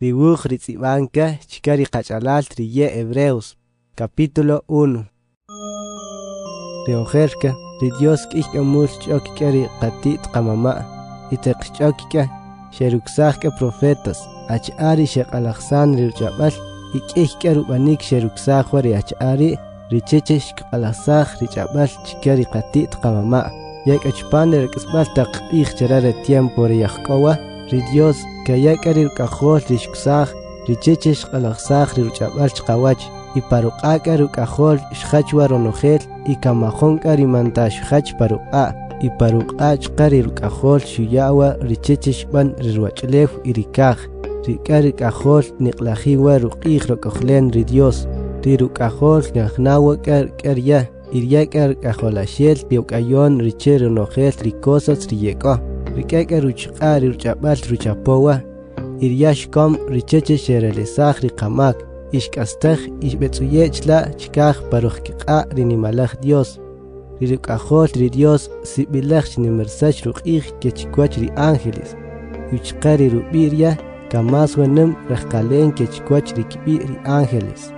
Ribuj ritzibanka chikari qachalal triye Hebreos, capítulo 1. Riojerka, Dios k'ika mulch ch'okikari qatit qamama, iteq ch'okika, sheruksajka profetas, ach'ari sheqalaqsan rirchabal, ik'ika rubanik sheruksajwa ach'ari, richeche shqalaqsaj richabal chikari qatit qamama, yak'achpan rik'isbal taq chirare tiempo riyaqqawa, Dios kayakari ruk'ajol rishksaj, richeche shqalaqsaj rirchabal chqawach, iparuq'aka ruk'ajol shqachwa ronojel, ikamajonka rimanta shqach paruq'a, iparuq'a chqari ruk'ajol shuyawa richeche shban rirwach'lew irikaj, rik'a ruk'ajol niqlajiwa ruq'ij rok'ojlen Dios, riruk'ajol ngajnawa k'arya, iryaka ruk'ajolaxel tiok'ayon riche ronojel rikosas riyek'o, rik'aka ruchq'a rirch'abal ruchapowa, iryashkom richeche sherelesaj riqamak, ishk'astaj ishb'etz'uyechla chikaj parojkiq'a rinimalaj Dios, riruk'ajol Dios sibilaj chinimersach ruq'ij kechikwach ri ángeles, yuchqa rirub'irya kamaswa nim rajqalen kechikwach rikb'i ri ángeles,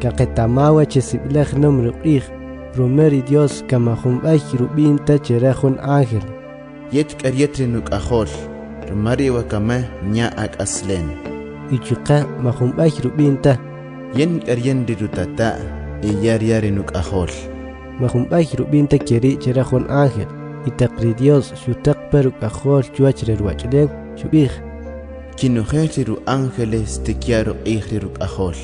kaqetamawa chesibilaj nim ruq'ij, rumeri Dios kamajumb'ay rub'inta cherajun ángel. Yet k'aryet rinuk'ajol, rumari wakama nya ak'aslen. Ichuqa majumb'ay rub'inta. Yen k'aryen rirutata, iyarya rinuk'ajol. Majumb'ay rub'inta keri cherajun ángel, itaqri Dios shutaq peruk'ajol chuach rirwach'lew shub'ij. Kinujel riru ángeles tikyaro ij riruk'ajol.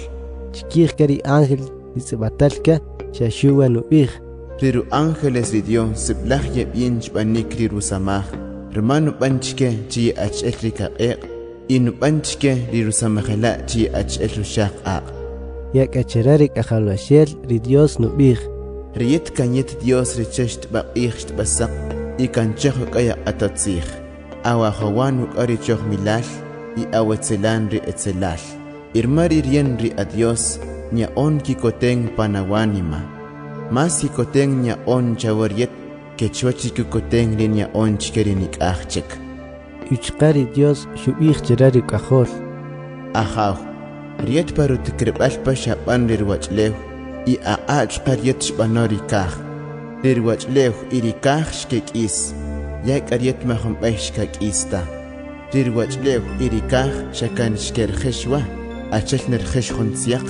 Chikij kari ángel itzibatalka shashuwa nub'ij. Riru ángeles ri Dios siblaj yeb'in chb'anik riru samaj, rimanu b'anchke chi ach'el rikaq'eq, inu b'anchke riru samajela chi ach'el rushaq'aq. Yak'achera rik'ajalaxel ri Dios nub'ij. Riyet kanyet Dios richesh tb'aq'ij tb'asaq, y kanchej uk'aya q'atatzij, awajawan uk'ari choj milal, y awetzelan ri etzelal. Irmari rien ri a Dios, ña'on kikoten panawanima. Mas kikoten ña'on chawariet, kechuachi kikoten ri ña'on chikerinik ahchek. Uchqari Dios shub'ij chera rik'ajol. Ajaw, riet paru tikrib'alpa xab'an rirwach'lew, y aq'ach qariet xb'ano rikaj. Rirwach'lew y rikaj xkek'is, yak ariet majumb'ay xkak'ista. Rirwach'lew y rikaj xakan xkerjexwa, achel nerjex juntziyaq.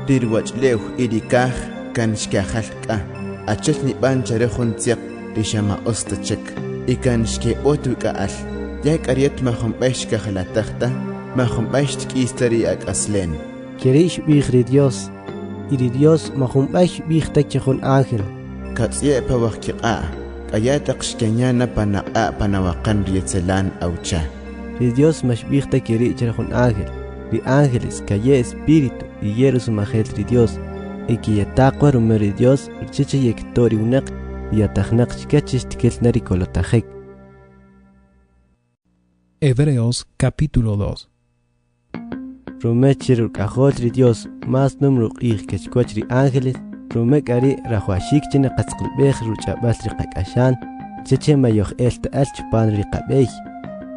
Rirwach'lew y rikaj kan xkajalk'a, achel nib'an chare juntziyaq rixama ostachek, y kan xke'ot wik'a'al, yak ariet majumb'ay xkajalataqta, majumb'ay xtk'ista ri ak'aslen. Keri xub'ij ri Dios, y ri Dios majumb'ay xub'ij takchajun ángel. Katz'ye pawajkiq'a, k'ayataq xkenyana panaq'a panawaqan rietzelan awcha. Ri Dios maxb'ij ta keri cherajun ángel, ri ángeles kaye espíritu y yeru sumajel ri Dios, y kiyataqwa rumeri Dios richeche yektori unaq y atajnaq chikachis tikelna rikolotajek. Hebreos capítulo 2. Rumeche ruk'ajol ri Dios mas num ruq'ij kechkwach ri ángeles, rumek ari rajuashik chene qatzqlb'ej ruch'abal ri qak'axan, cheche mayoj el ta'al chpan ri qab'ey,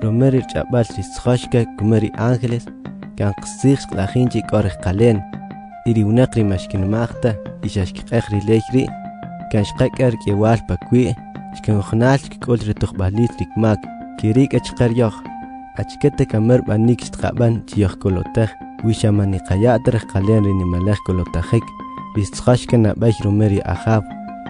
rumeri rch'abal ri sjoshka kumeri ángeles, kan qsij qlajin chik'orij qalen, iri unaq ri maxkinmaqta, ixaxkiq'ej ri lejri, kan xqak'ar k'ewal pakwi', xkanujnal chk'ol ri tujb'alit rikmak, kirik'a chqaryoj, achkete kamer b'anik xtqab'an chiyoj kolotaj, wixamaniqaya'ta qalen ri nimalaj kolotajek, ri sjoshka nab'ay rumeri ajab,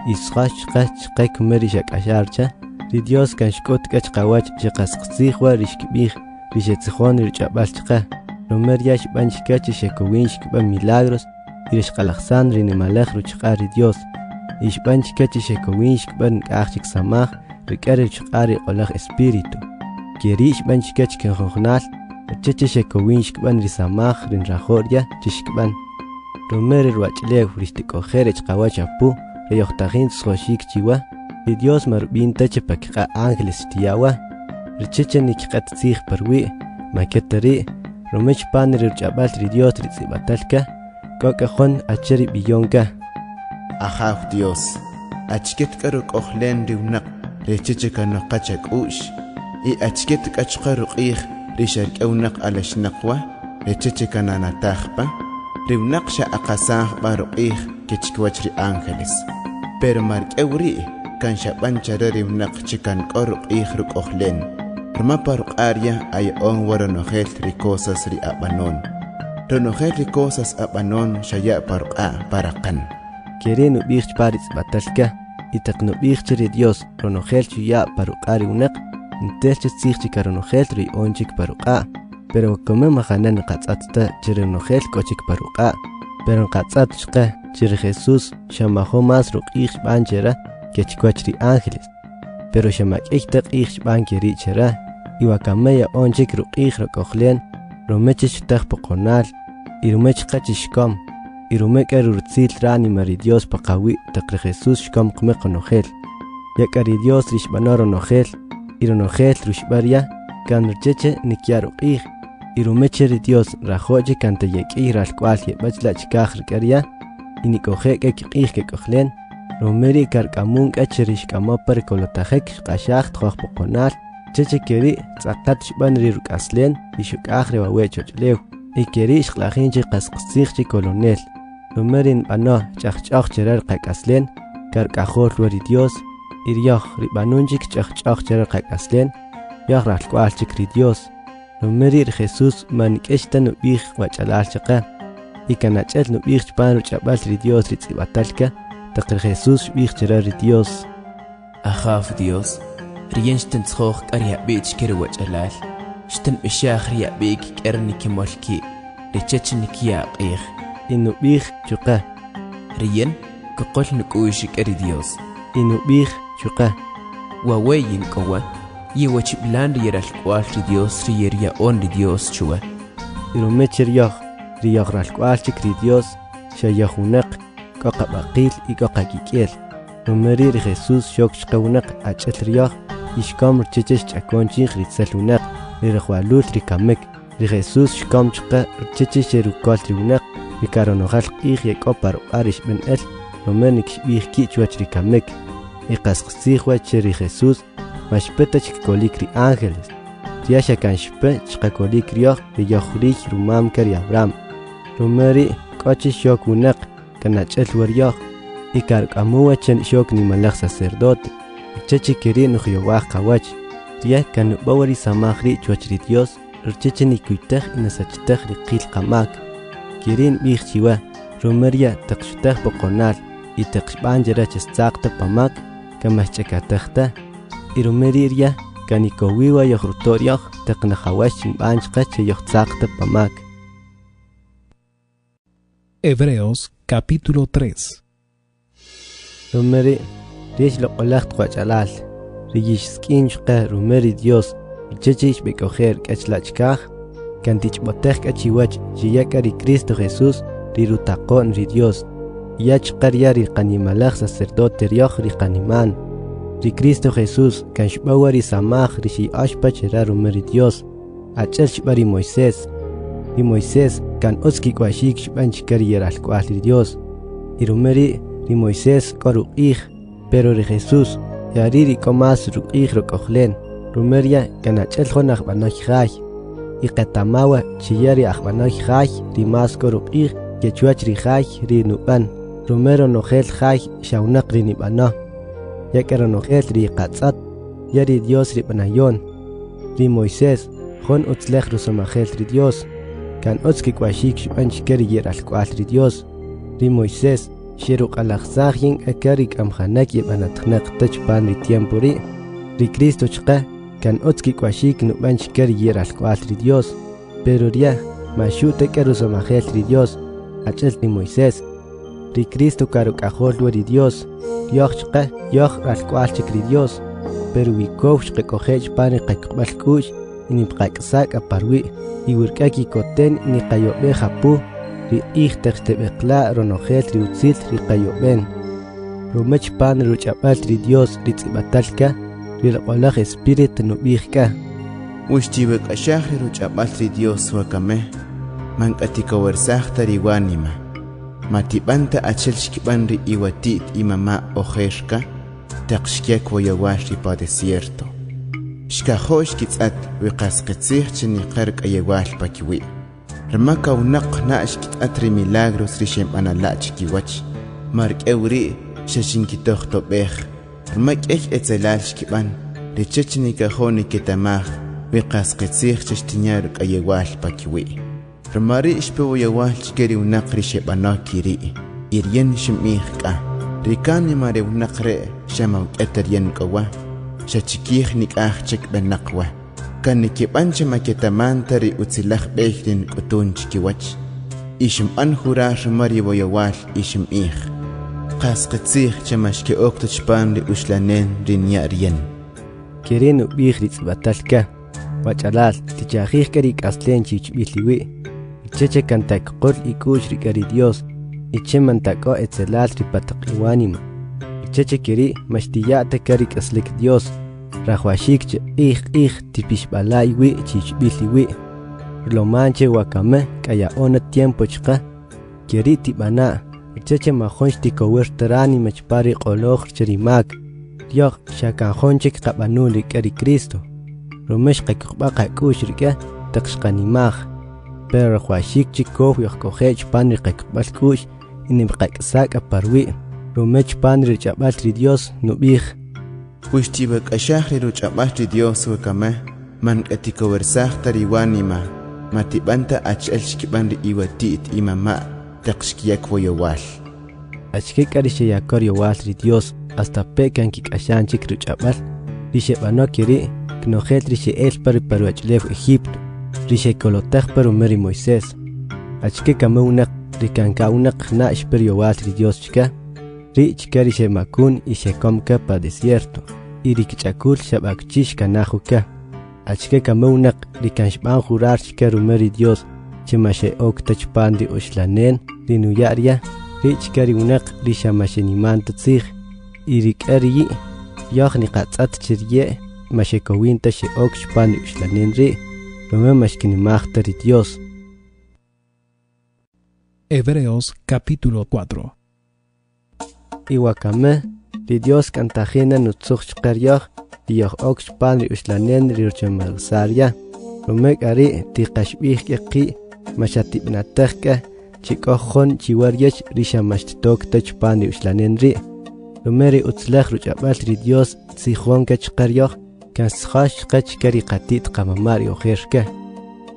y sjoshqa chqe kumeri xak'axarcha, ri Dios kan xk'ot k'achqawach xiqasqsijwa ri xkib'ij, ri xetzijon ri rch'ab'al chqe, rumer ya xb'an xkachi xekowin xkib'an milagros, y ri xqalaqsan ri nimalaj ruchq'a ri Dios, y xb'an xkachi xekowin xkib'an nk'aj chiksamaj, rik'a ri ruchq'a ri q'olaj espíritu. Keri xb'an xkach kenjojnal, richeche xekowin xkib'an ri samaj rin rajorya chixkib'an. Rumer ri rwach'lew ri xtik'ojer chqawach apu, ri yojtajin sjoxik chiwa, ri Dios marb'inta chepakqa ángeles xtiyawa, richeche nikq'atzij parwi', maketari, rumech pan ri rch'abal ri Dios ri tzibatalka, kok'ajon acheri b'iyonka. Ajaw Dios, achket k'aruk'ojlen ri unaq, richeche kanoqacha k'u'x, y achket k'achqa ruq'ij ri xark'awnaq alaxnaqwa, echeche kananatajpa, riunaqsha aqasaj baruqij kichkiwach ri ángeles. Pero mark'ewri kan shabanchara riunaq chikan qoruqij ruq'ojlen. Rmapa ruq'arya ay on waronojel ri cosas ri abanon. Ronojel ri cosas abanon shaya paruq'a paraqan. Keren ubij paritz batalka, itaq nubij ri Dios ronojel chuya paruq'ari unaq, intelch tzijchika ronojel ri onchik paruq'a. Pero como mahanan qatzatsta chiri ronojel kochik paruq'a. Pero qatzat chqa chiri Jesús shamajo mas ruq'ij banchera kechkwach ri ángeles. Pero shamak'ijta q'ij bankeri chera, iwakameya onchik ruq'ij roq'ojlen, romechish taj poqonal, irumech qachishkom, irumeka rurtzil ranima ri Dios paqawi taq ri Jesús shkom qmeq nojel. Yaka ri Dios rishbanor nojel, ironojel rushbarya, kan rcheche nikya ruq'ij, irumeche ri Dios rajoche kanta yak'i ralkwal yebach chikaj rkarya, inikojek q'ij kekojlen, romeri karkamun kachirish kamopar kolotajek qashaj tjoj poqonal, cheche keri tzaqat shban ri ruk'aslen ishuk'aj rewawechochlew. Ikeri xqlajinchi qasqsijchi kolonel. Romerin bano ch'ajch'aj cherar qak'aslen, kark'ajol wari Dios, iryoj ribanunchik ch'ajch'aj cherar qak'aslen, yoj ralkwalchik ri Dios. Romerir Jesús manik'eshta nub'ij wach'alal chaqa, ikanach'el nub'ij chpan ruch'abal ri Dios ri tz'ibatalka, taq ri Jesús xb'ij cherar ri Dios. Ajaf Dios, riyen shtentzjoj k'aryab'ich keri wach'alal, shten bishaj riyab'ik k'erni kimolki, richech nikyaq'ij. Inub'ij chuqa. Riyen kuqol nuk'uish k'eri Dios. Inub'ij chuqa. Waweyin kowa, yewachiblan riyaralkwal ri Dios riyeryaon ri Dios chuwa. Irumech riyoj ralkwalchik ri Dios, shayajunaq, koqab'aqil y koqakik'el. Rumeri ri Jesús shok shqawunaq ach'el riyoj, ishkom rchechesh ch'akonchij ritzelunaq. Ri rejwalul ri kamek, ri Jesús shkom chqa rcheche sherukol ri unaq, ri karonojal q'ij yek'o paruq'ar ixb'en'el, romer nikxb'ij ki'chwach ri kamek, iqasqsij wach ri Jesús, maxpetach kikolik ri ángeles, riaxa kan xpe chqakolik riyoj ri yojrij rumamka ri Abraham, romeri k'ochi xok unaq kanach'el waryoj, ikark'amuwa chen xok nimalaj sacerdote, rcheche keri nujyowaj qawach. Ria kan bawari samajri chwach ri Dios, rcheche nikuytaj inasachtaj ri qil qamak. Kirin b'ij chiwa, romeria taqxutaj poqonal, y taqxb'anjera chestzaqta pamak, kamajch'akatajta. Y romeriria kan ikowiwa yojrutorioj, taqnajawash chimb'anchqa che yojtzaqta pamak. Hebreos capítulo 3. Romeri, riech loqolaj tqwach'alal. Riyishskin shqa rumeri Dios, rchechish bekojer k'achlachkaj, kantichbotej k'achiwach chiyaka ri Cristo Jesús, ri rutaqon ri Dios, yachqarya ri qanimalaj sacerdote ryoj ri qaniman. Ri Cristo Jesús kan shbawa ri samaj ri xi'oshpa chera rumeri Dios, ach'el shba ri Moisés. Ri Moisés kan otzki kwashik shban chika ri yeralkwal ri Dios. I rumeri ri Moisés koruq'ij, pero ri Jesús yariri komas ruq'ij roq'ojlen, rumeria kan ach'el jon ajb'anoj jay, iqetamawa chiyari ajb'anoj jay ri mas koruq'ij kechwach ri jay ri nub'an, rumero nojel jay xawnaq ri nib'anoj, yak'era nojel ri qatz'at, yari Dios ri b'anayon. Ri Moisés jon utzlej rusomajel ri Dios, kan otz kikwashik xb'an chike ri yeralkwal ri Dios. Ri Moisés Shiruq'alaqsajin akari k'amjanak yeb'anatjnaq tachpan ri tiempo ri Cristo chqa kan otz kikwashik nub'an chike ri yeralkwal ri Dios, pero ria maxu'ta k'erusomajel ri Dios, ach'el ri Moisés. Ri Cristo karuk'ajol wa ri Dios, yoj chqa yoj ralkwal chik ri Dios, pero wikow xqek'ojej chpan ri qak'b'al k'u'x inimqak'sak aparwi, iwirk'ak ikoten niqayob'ej apuj, ri q'ij taqxteb'eqla' ronojel ri utzil ri qayob'en. Rumech pan ruch'ab'al ri Dios ri tz'ibatalka, ri rq'olaj espíritu nub'ijka. Uxchiwek'axaj ri ruch'ab'al ri Dios wakamej, mank'atikowersajta ri wanima. Matib'anta achel xkib'an ri iwatit imama ojerka, taqxkiak wayawax ri pa desierto. Xkajoj xkitz'at wiqasqitzij chiniqar k'ayewal pakiwi. Remaka unaq naashkit atri milagros rishem analach kiwach. Mark euri shashinkitoh topech. Remak etzelal shkiban. Richechni kajoni ketamaj. Wiqas qetsih chashtinyar ayewal pakiwi. Remari ishpewo yawal chkeri unaq rishem anakiri. Irien shimihka. Rikani mare unaqre shamaw eterien kawa. Shachikih nikah chek benakwa. Kan nikipancha maketamantari utzilaj bejrin kutun chikiwach. Ishim anjura remari boyawal ishim ih. Qas qitsih chamashke oktachpan ri ushlanen rinyarien. Kerenu bijritz batalka. Wachalal tichajih karik aslen chichbiliwi. Icheche kantak qol ikush rikari Dios. Icheman tako etzelal ripataqiwanima. Icheche keri mashtiyate karik aslik Dios. Rahuashikche tipishbalaiwi chichbiliwi. Lo manche wakame kaya ona tiempo chka. Keri tibana. Icheche mahonch tikowerterani machpari qoloj cherimak. Dios shakanjonchik qabanuli kari Cristo. Romesh qakukbaqa kushrika taqshqanimaj. Pero rahuashikche kof yohkojech panri qakukbalkush. Inimqaksaka parwi. Romech panri chabalri Dios nubij. Wistibak ashahri ruchabashri Dios wakame. Man atikowersaj tariwanima. Matibanta achalshkibanri iwatit imama. Taqshkiyak woyowal. Achkikarishe yakor yowalri Dios. Hasta pekan kikashanchik ruchabal. Rishe banokiri. Knojet rishe elpari paruachlev Egipto. Rishe kolotaj paru meri Moisés. Achkikame unak. Rikanka unak na ishper yowalri Dios chika. Ri chikarishe makun ishe komka pa desierto. Irikichakul shabakchish kanajuka. Achkikame unak rikanshban jurar chika rumeri Dios. Chimashe oktachpandi ushlanen rinuyaria. Ri chikari unak rishamashe nimanta tzig. Irikari yohni qatzat chirye. Mashe kowinta she okchpandi ushlanen ri. Rume mashkinimagtari Dios. Hebreos capítulo 4. Iwakame, di Dios kantajena nutzuchqaryoh, diyoh okchpan ri ushlanen rirchemagsaria. Rumek ari tiqashbih qi mashatibnatajka chikojon chiwaryech rishamashtok techpan ri ushlanen ri. Rumeri utzlaj ruchabal ri Dios tzihon kachqaryoh, kanshash qachkari qatit qamamar yoherka.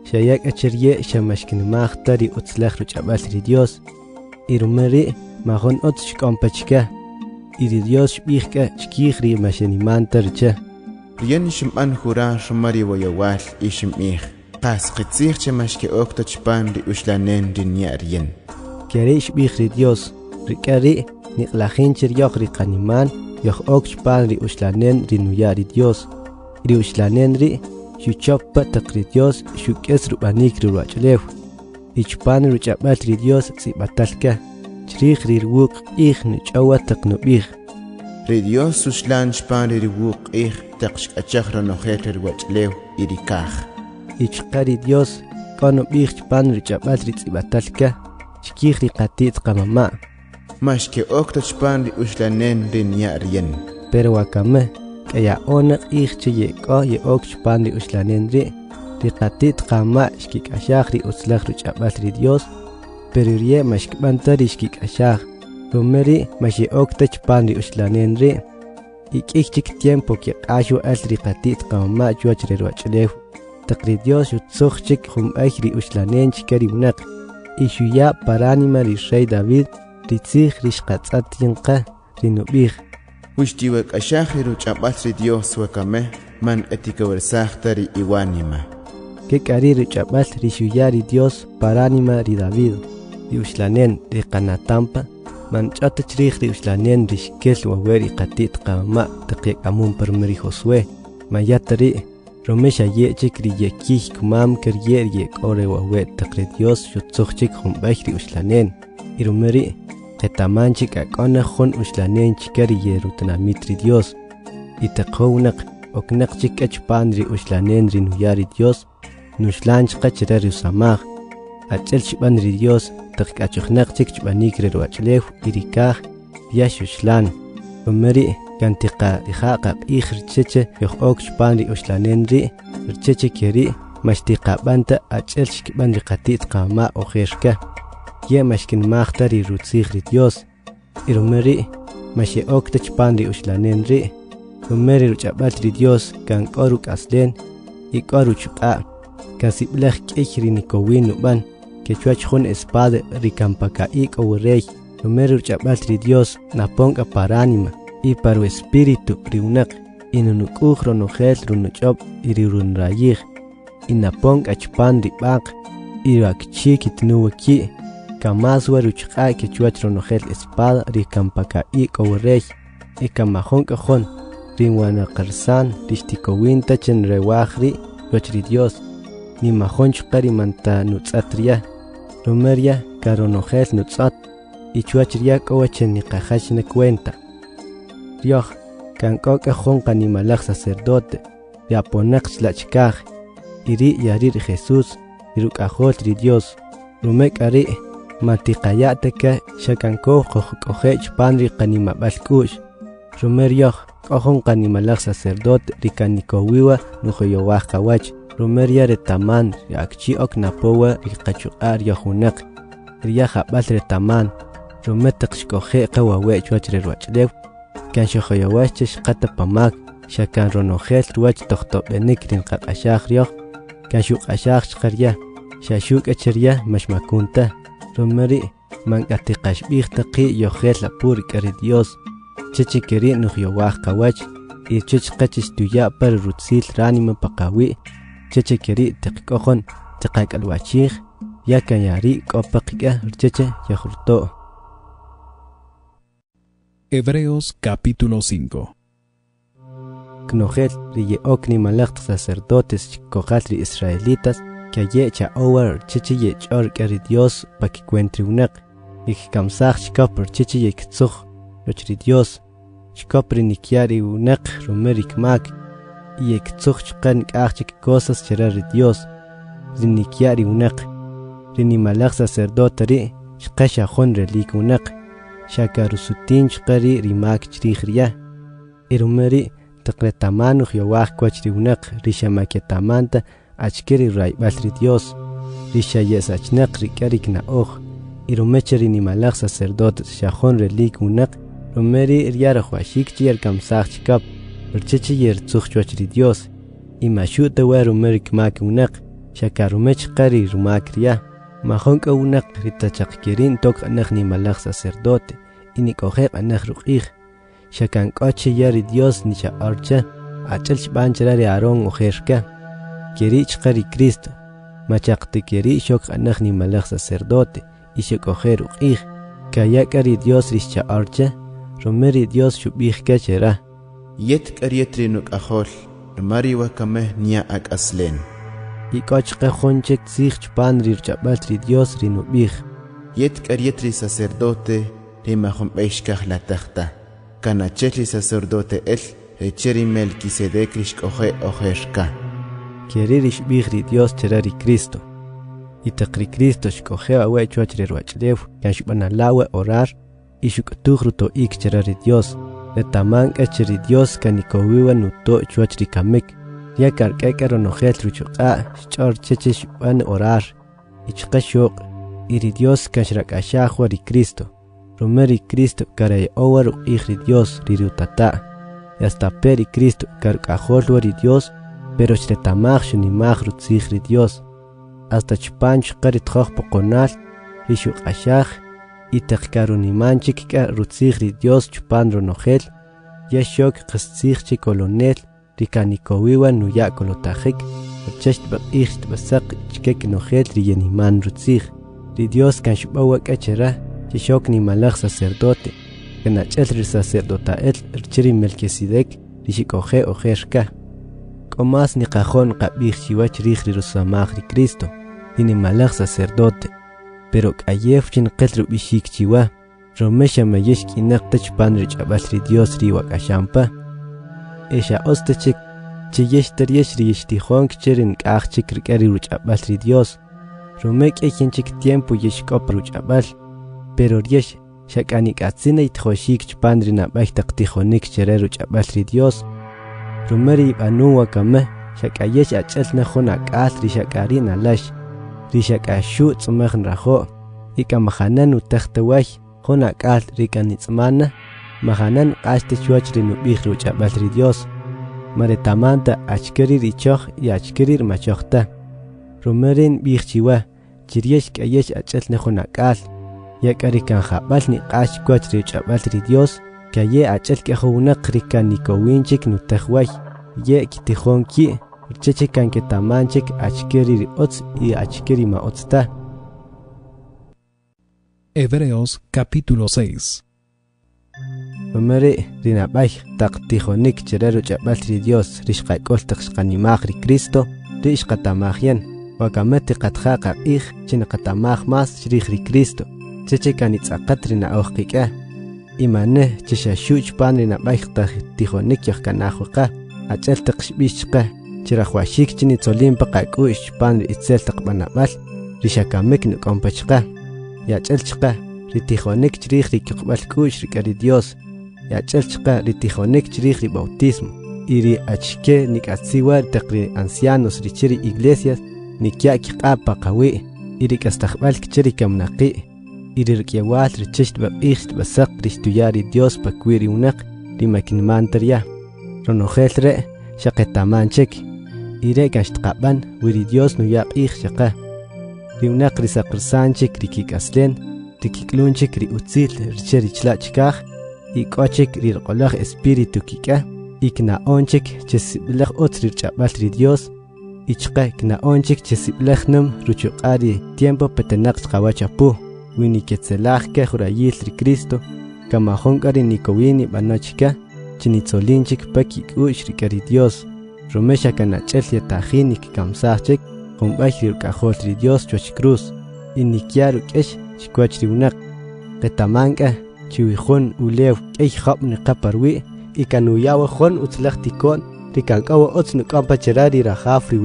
Shayak acherye shamashkinimagta ri utzlaj ruchabal ri Dios. Irumeri mahon otshkompachka. Iri Dios shbihka chkihri mashenimanta richa. Rien ishim anjura shumari woyawal ishim ih. Qas qitsih chamashke oktachpan ri ushlanen rinyarien. Keri shbihri Dios. Rikari niqlajin chiryoh ri qaniman yoh okchpan ri ushlanen rinuyari Dios. Ri ushlanen ri shuchoppa taqri Dios shukes rubanik ri ruachlew. Ichpan ruchabal ri Dios sibatalka. Chrig rirwuq ih nuchawa taqnubih. Ri Dios sushlan shpan rirwuq ih taqshkachahra nojet rirwachlew irikaj. Ichqari Dios konubih chpan ruchabal ri tsibatalka. Chkih ri qatit qamama. Mashke oktachpan ri ushlanen rinyarien. Pero wakame kaya ona ih chiye ko ye okchpan ri ushlanen ri. Ri qatit qama shkikashah ri utzlaj ruchabal ri Dios. Pero rie mashkbantari shkikashah. Rumeri mashi oktachpan ri ushlanen ri. Ikikchik tiempo ki qashu al ri qatit qama juach ri ruachlew. Taqri Dios yutzuchik hum'ay ri ushlanen chikari unak. Ishuya paranima ri Rey David. Ritzih rishqatzat yinqa rinubih. Wishtiwak ashah ruchabal ri Dios wakame. Man etikawersajta ri iwanima. Kekari ruchabal rishuya ri Dios paranima ri David. Ri ushlanen ri qanatampa. Man ch'atachrij ri ushlanen rishkel waweri qatit qama taqiq amun parmeri Josué. Mayatari romesha yechik ri yekih kumam keryer yek ore wawe taqri Dios yutzuchik humbay ri ushlanen. Irumeri qetamanchik akona jon ushlanen chikari yerutnamit ri Dios. Itaqownak oknaqchik achpan ri ushlanen rinuyari Dios. Nushlanch qachira ri usamaj. Achel chban ri Dios taqkachuknaqchik chbanik ri ruachlew irikaj yashushlan. Umeri kantiqa ihaqa ih richeche yoh ok chpan ri ushlanen ri richeche keri mashtiqabanta ach'el xkib'an riqatit qama ojerka ye mashkin maqta ri rutzij ri Dios irumeri masheokta chpan ri uxlanen ri rumeri ruch'ab'al ri Dios kan k'oru k'aslen y k'oru chq'a kan siblej k'ik ri nikowin nuban kechwach jun espada ri kampaka'i k'owrey rumeri ruch'ab'al ri Dios naponka paranima y paru espíritu ri unaq inunuk'uj ronojel runuch'ob y ri runrayij inaponka chpan ri b'aq y rakchi kitnuwaki kamaswa ruchq'a kechwach ronojel espada ri kampaka'i k'owrey y kamajonka jon ri wanaqarsan rixtikowinta chen rewaj ri wach ri Dios ni majon chqa ri manta nutz'atriya rumeria karonojel nutz'at y chwachriya k'owachen niqajachna cuenta Dios kan k'oka jon qanimalaj sacerdote yaponaq chlachkaj iri yarir Jesús iruk'ajol ri Dios rumek ari matiqayateka xakankoj qojk'oje chpan ri qanimab'al k'u'x rumerioj k'ojon qanimalaj sacerdote ri kanikowiwa nujoyowaj qawach rumeria retaman ri akchi ok napowa ri qachuq'a riyojunaq riya jab'al retaman rumeteq xk'oje qawawe' chwach ri rwach'lew kan xojoyowaj che xqata pamak xakan ronojel ruwach tojtob'enik rin qaq'axaj riyoj kan xuq'axaj chqarya xaxuk'echerya maxmakunta rumeri mank'atiqaxb'ij taqi yojel apur k'ari Dios chechikeri nujyowaj qawach y chechqachix tuya par rutzil ranima paqawi chechikeri tiqk'ojon tiqak'alwachij yakan yari k'opaqik'a cheche yajurto. Hebreos capítulo 5. Knojel ri ye'ok nimalaj sacerdotes chikojal ri israelitas que ye cha'owar cheche ye ch'or k'ari Dios pa kikuentri unaq y kikamsaj chikop cheche ye kitzuj roch ri Dios chikop ri nikyari unaq rumeri kmak y ye kitzuj chqan k'aj chik cosas chera ri Dios ri nikyari unaq ri nimalaj sacerdote ri chqa xajon relik unaq xakarusutin chqari ri mak chrij riya irumeri taqretaman ujyowaj kwach ri unaq ri xamaketamanta achkeri rayb'al ri Dios ri xayesachnaq ri k'arik na'oj irumeche ri nimalaj sacerdote xajon relik unaq rumeri ryarajwaxik chiyar kamsaj chikap rcheche yer tzuj chwach ri Dios y maxu'ta wa rumeri kmak unaq xakarumech qari rumak riya majon k'a unaq ri tachaqkerin tok anaj nimalaj sacerdote y nik'ojeb' anaj ruq'ij xakan k'oche ya ri Dios ni xa'orcha ach'el xb'an chera ri Aarón ojerka keri chqa ri Cristo machaqti keri xok anaj nimalaj sacerdote y xok'oje ruq'ij kaya k'a ri Dios ri xcha'orcha rumeri Dios xub'ij ka chera yet k'aryet ri nuk'ajol rumari wakamej nya ak'aslen y k'ochqa jonchek tzij chpan ri rch'ab'al ri Dios ri nub'ij yet k'aryet ri sacerdote ri majonb'eyxkaj la tajta kanachel ri sacerdote el reche ri Melquisedec ri xk'oje ojerka keri ri xb'ij ri Dios chera ri Cristo y taq ri Cristo xk'oje awe' chwach ri rwach'lew kan xb'analawe orar y xuk'tuj ruto'ik chera ri Dios retaman k'ach ri Dios kanikowiwa nuto' chwach ri kamik ya kark'ek'a ronojel ruchuq'a xch'or cheche xb'an orar y chqa xoq' y ri Dios kan xrak'axajwa ri Cristo rumeri Cristo karayowa ruq'ij ri Dios ri rutata' y hasta pe ri Cristo kark'ajolwa ri Dios pero xretamaj xunimaj rutzij ri Dios hasta chpan chqa ri tjoj poqonal ri xuq'axaj y taq karunimanchik k'a rutzij ri Dios chpan ronojel ya xok qastzij chi kolonel ri kanikowiwa nuya kolotajik chex tb'aq'ij tb'asaq chkek nojel ri yeniman rutzij ri Dios kan xb'awa k'achera chi xok nimalaj sacerdote kan ach'el ri sacerdota'el rchiri Melquisedec ri xik'oje ojerka k'omas niqajon qab'ij chiwach rij ri rusamaj ri Cristo ri nimalaj sacerdote pero k'ayef chinqel rub'ixik chiwa romexa mayex k'inaq tachpan ri ch'ab'al ri Dios ri wak'axampa exa ostechik chiyex taryex ri yixtijon kcherin k'aj chik rik'ari ruch'ab'al ri Dios romek ejenchik tiempo yex k'op ruch'ab'al pero ryex xak'anik'atzina itjoxik chpan ri nab'ay taq tijonik chere ruch'ab'al ri Dios rumeri ib'anun wakame xakayesh ach'el nejuna k'al rixakari nalash rixakashu tz'umaj rajo ika mahanan utaqtaway juna k'al rikanitz'mana mahanan q'axte chuach rinub'ij ruch'ab'al ri Dios maretamanta achkeri richoj y achkeri rmachojta rumerin b'ij chiwa chiryesh k'ayesh ach'el nejuna k'al yak'ari kanjab'al niq'ax chuach ruch'ab'al ri Dios kaye ach'el k'ejowunaq rikanikowinchik nutajway ye kitijonki urcheche kanketamanchik achkeri riotz y achkeri maotzta. Hebreos capítulo 6. Rumeri rinabay taq tijonik cheraru ch'ab'al ri Dios rixqak'ol taq xqanimaj ri Cristo rixqatamajyan wakameti qatja qaq'ij chinaqatamaj mas chrij ri Cristo cheche kanitz'aqat rina'oj qik'a imane chexaxuch pan rinabay taq tijonik yojkanajwaqa ach'el taq xb'ix chqa chirajwashik chinitzolin qak'u'x pan ri itzel taq b'anab'al rixakamik nuk'ompa chqa yach'el chqa ri tijonik chrij ri k'uqb'al k'u'x rik'a ri Dios yach'el chqa ri tijonik chrij ri bautismo y ri achke nik'atziwa taq ri ancianos ri chiri iglesias nikya' kiq'a' paqawi' y ri k'astajb'al k'chiri kamnaqi' y ri rk'yawal ri chix tb'aq'ij tb'asaq ri xtuya ri Dios pakwi ri wnaq ri makinmantarya ronojel re' xaqetamanchik y re kanxtqab'an wi ri Dios nuya q'ij xaqa ri wnaq ri saqrsanchik ri kik'aslen ri kik'lunchik ri utzil riche richla' chkaj y k'ochik ri rq'oloj espíritu kik'a y kna'onchik chesib'laj utz ri rch'ab'al ri Dios y chqa kna'onchik chesib'laj num ruchuq'a ri tiempo petenaq chqawach apu wi niketzelaj ke jurayil ri Cristo kamajonka ri nikowini b'anochka chinitzolinchik pakik'u'x rik'a ri Dios rumesha kanach'el yatajin nikikamsajchik jumb'ay ri rk'ajol ri Dios chuach cruz y nikya ruk'ex xkwach ri wnaq qetamanka chiwijun ulew k'ey job niqaparwi y kanuyawa jon utzlaj tikon ri kank'awa utz nuk'ompa chera ri rajaf ri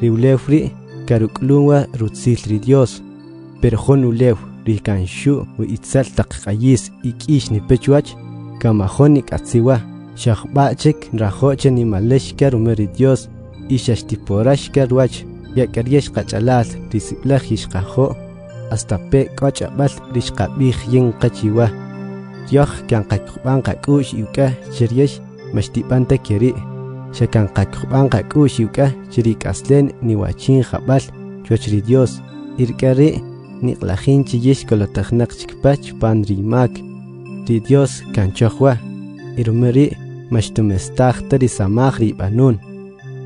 ulew ri karuk'lunwa rutzil ri Dios pero jon ulew ri kanshu wi itzal taq q'ayis y k'ix nipechwach kamajon nik'atziwa xajb'achik rajoche nimalexka rume ri Dios y xaxtiporaxka rwach yak'aryex qach'alal ri sib'laj ixqajo hasta pe k'och'ab'al ri xqab'ij yin qachiwa yoj kanqak'ub'an qak'u'x iwk'a chiryex maxtib'anta keri xakanqak'ub'an qak'u'x iwk'a chiri k'aslen niwachin jab'al chuach ri Dios irk'a ri' niq'lajin chiyex kolotajnaq chikpach pan ri mak ri Dios kanchojwa y rume ri' maxtumestajta ri samaj ri b'anun